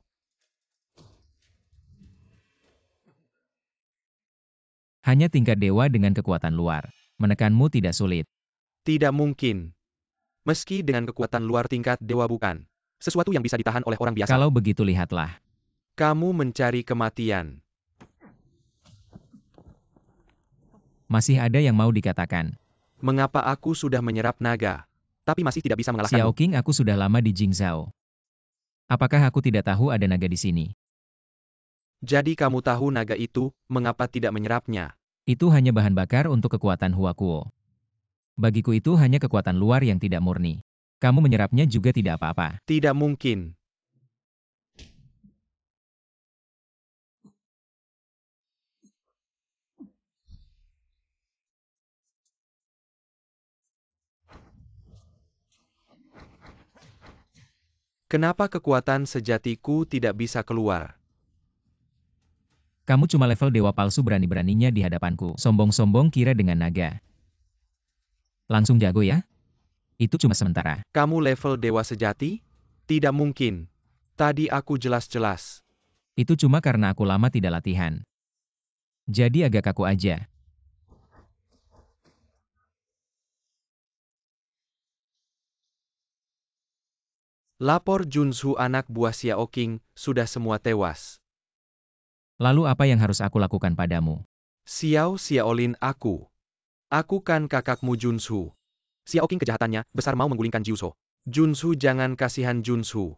Hanya tingkat dewa dengan kekuatan luar. Menekanmu tidak sulit. Tidak mungkin. Meski dengan kekuatan luar tingkat dewa bukan sesuatu yang bisa ditahan oleh orang biasa. Kalau begitu lihatlah. Kamu mencari kematian. Masih ada yang mau dikatakan. Mengapa aku sudah menyerap naga, tapi masih tidak bisa mengalahkanmu? Xiao Qing, aku sudah lama di Jingzhou. Apakah aku tidak tahu ada naga di sini? Jadi kamu tahu naga itu, mengapa tidak menyerapnya? Itu hanya bahan bakar untuk kekuatan Huakuo. Bagiku itu hanya kekuatan luar yang tidak murni. Kamu menyerapnya juga tidak apa-apa. Tidak mungkin. Kenapa kekuatan sejatiku tidak bisa keluar? Kamu cuma level dewa palsu, berani-beraninya di hadapanku. Sombong-sombong kira dengan naga. Langsung jago ya? Itu cuma sementara. Kamu level dewa sejati? Tidak mungkin. Tadi aku jelas-jelas. Itu cuma karena aku lama tidak latihan. Jadi agak kaku aja. Lapor Junzhu, anak buah Xiao Qing, sudah semua tewas. Lalu apa yang harus aku lakukan padamu? Xiaolin, aku. Aku kan kakakmu Junzhu. Xiao Qing kejahatannya besar, mau menggulingkan Jiuzhou. Junzhu, jangan kasihan Junzhu.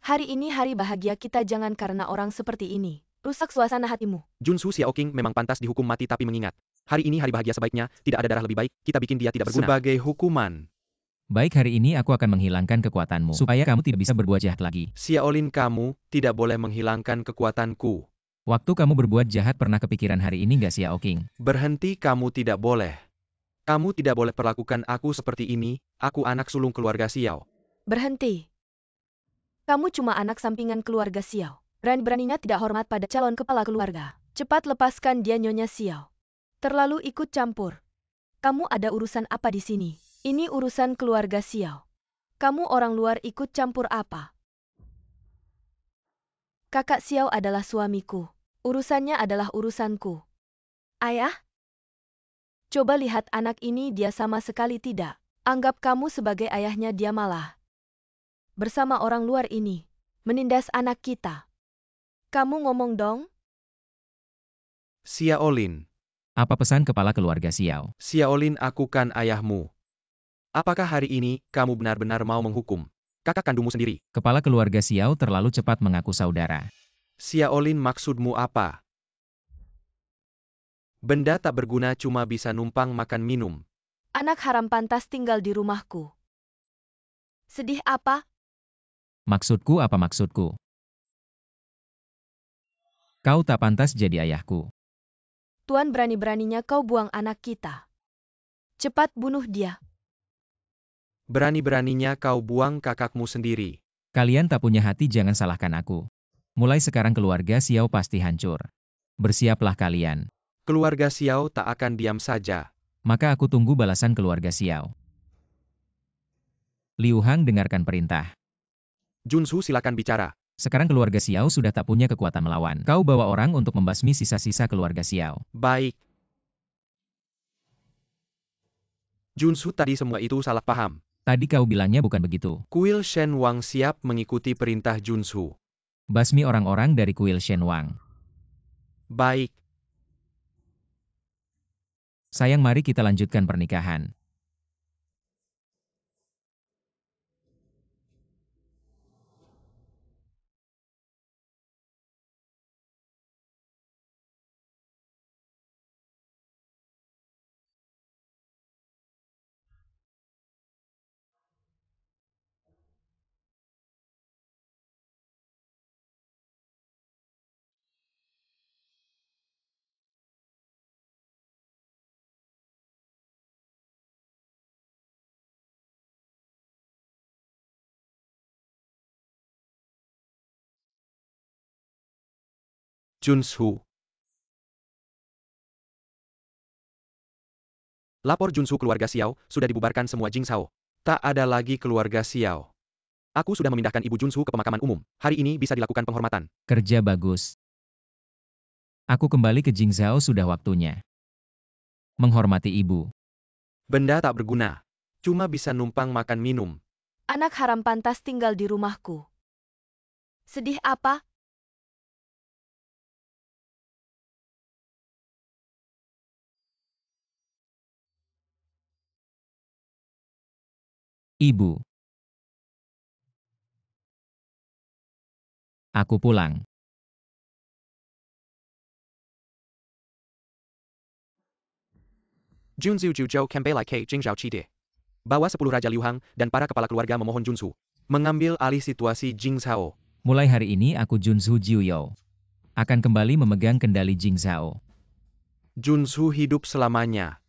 Hari ini hari bahagia kita, jangan karena orang seperti ini rusak suasana hatimu. Junzhu, Xiao Qing memang pantas dihukum mati, tapi mengingat hari ini hari bahagia, sebaiknya tidak ada darah lebih baik, kita bikin dia tidak berguna. Sebagai hukuman. Baik, hari ini aku akan menghilangkan kekuatanmu, supaya kamu tidak bisa berbuat jahat lagi. Xiaolin, kamu tidak boleh menghilangkan kekuatanku. Waktu kamu berbuat jahat, pernah kepikiran hari ini nggak, Xiao Qing? Berhenti, kamu tidak boleh. Kamu tidak boleh perlakukan aku seperti ini, aku anak sulung keluarga Xiao. Berhenti. Kamu cuma anak sampingan keluarga Xiao. Berani-beraninya tidak hormat pada calon kepala keluarga. Cepat lepaskan dia, Nyonya Xiao. Terlalu ikut campur. Kamu ada urusan apa di sini? Ini urusan keluarga Xiao. Kamu orang luar ikut campur apa? Kakak Xiao adalah suamiku. Urusannya adalah urusanku. Ayah? Coba lihat anak ini, dia sama sekali tidak anggap kamu sebagai ayahnya, dia malah bersama orang luar ini menindas anak kita. Kamu ngomong dong? Xiaolin. Apa pesan kepala keluarga Xiao? Xiaolin, aku kan ayahmu. Apakah hari ini kamu benar-benar mau menghukum kakak kandungmu sendiri? Kepala keluarga Xiao terlalu cepat mengaku saudara. Xiaolin, maksudmu apa? Benda tak berguna cuma bisa numpang makan minum. Anak haram pantas tinggal di rumahku. Sedih apa? Maksudku apa maksudku? Kau tak pantas jadi ayahku. Tuan, berani-beraninya kau buang anak kita. Cepat bunuh dia. Berani-beraninya kau buang kakakmu sendiri. Kalian tak punya hati, jangan salahkan aku. Mulai sekarang keluarga Xiao pasti hancur. Bersiaplah kalian. Keluarga Xiao tak akan diam saja. Maka aku tunggu balasan keluarga Xiao. Liu Hang, dengarkan perintah. Junzhu, silakan bicara. Sekarang keluarga Xiao sudah tak punya kekuatan melawan. Kau bawa orang untuk membasmi sisa-sisa keluarga Xiao. Baik. Junsu, tadi semua itu salah paham. Tadi kau bilangnya bukan begitu. Kuil Shen Wang siap mengikuti perintah Junsu. Basmi orang-orang dari kuil Shen Wang. Baik. Sayang, mari kita lanjutkan pernikahan. Junsu. Lapor Junsu, keluarga Xiao sudah dibubarkan semua Jingzhao. Tak ada lagi keluarga Xiao. Aku sudah memindahkan Ibu Junsu ke pemakaman umum. Hari ini bisa dilakukan penghormatan. Kerja bagus. Aku kembali ke Jingzhao, sudah waktunya. Menghormati ibu. Benda tak berguna. Cuma bisa numpang makan minum. Anak haram pantas tinggal di rumahku. Sedih apa? Ibu. Aku pulang. Junsu Juzhou Kembali ke Jingzhao Chide. Bawa 10 Raja Liu Hang dan para kepala keluarga memohon Junsu mengambil alih situasi Jingzhao. Mulai hari ini aku Junsu Jiuyou akan kembali memegang kendali Jingzhao. Junsu hidup selamanya.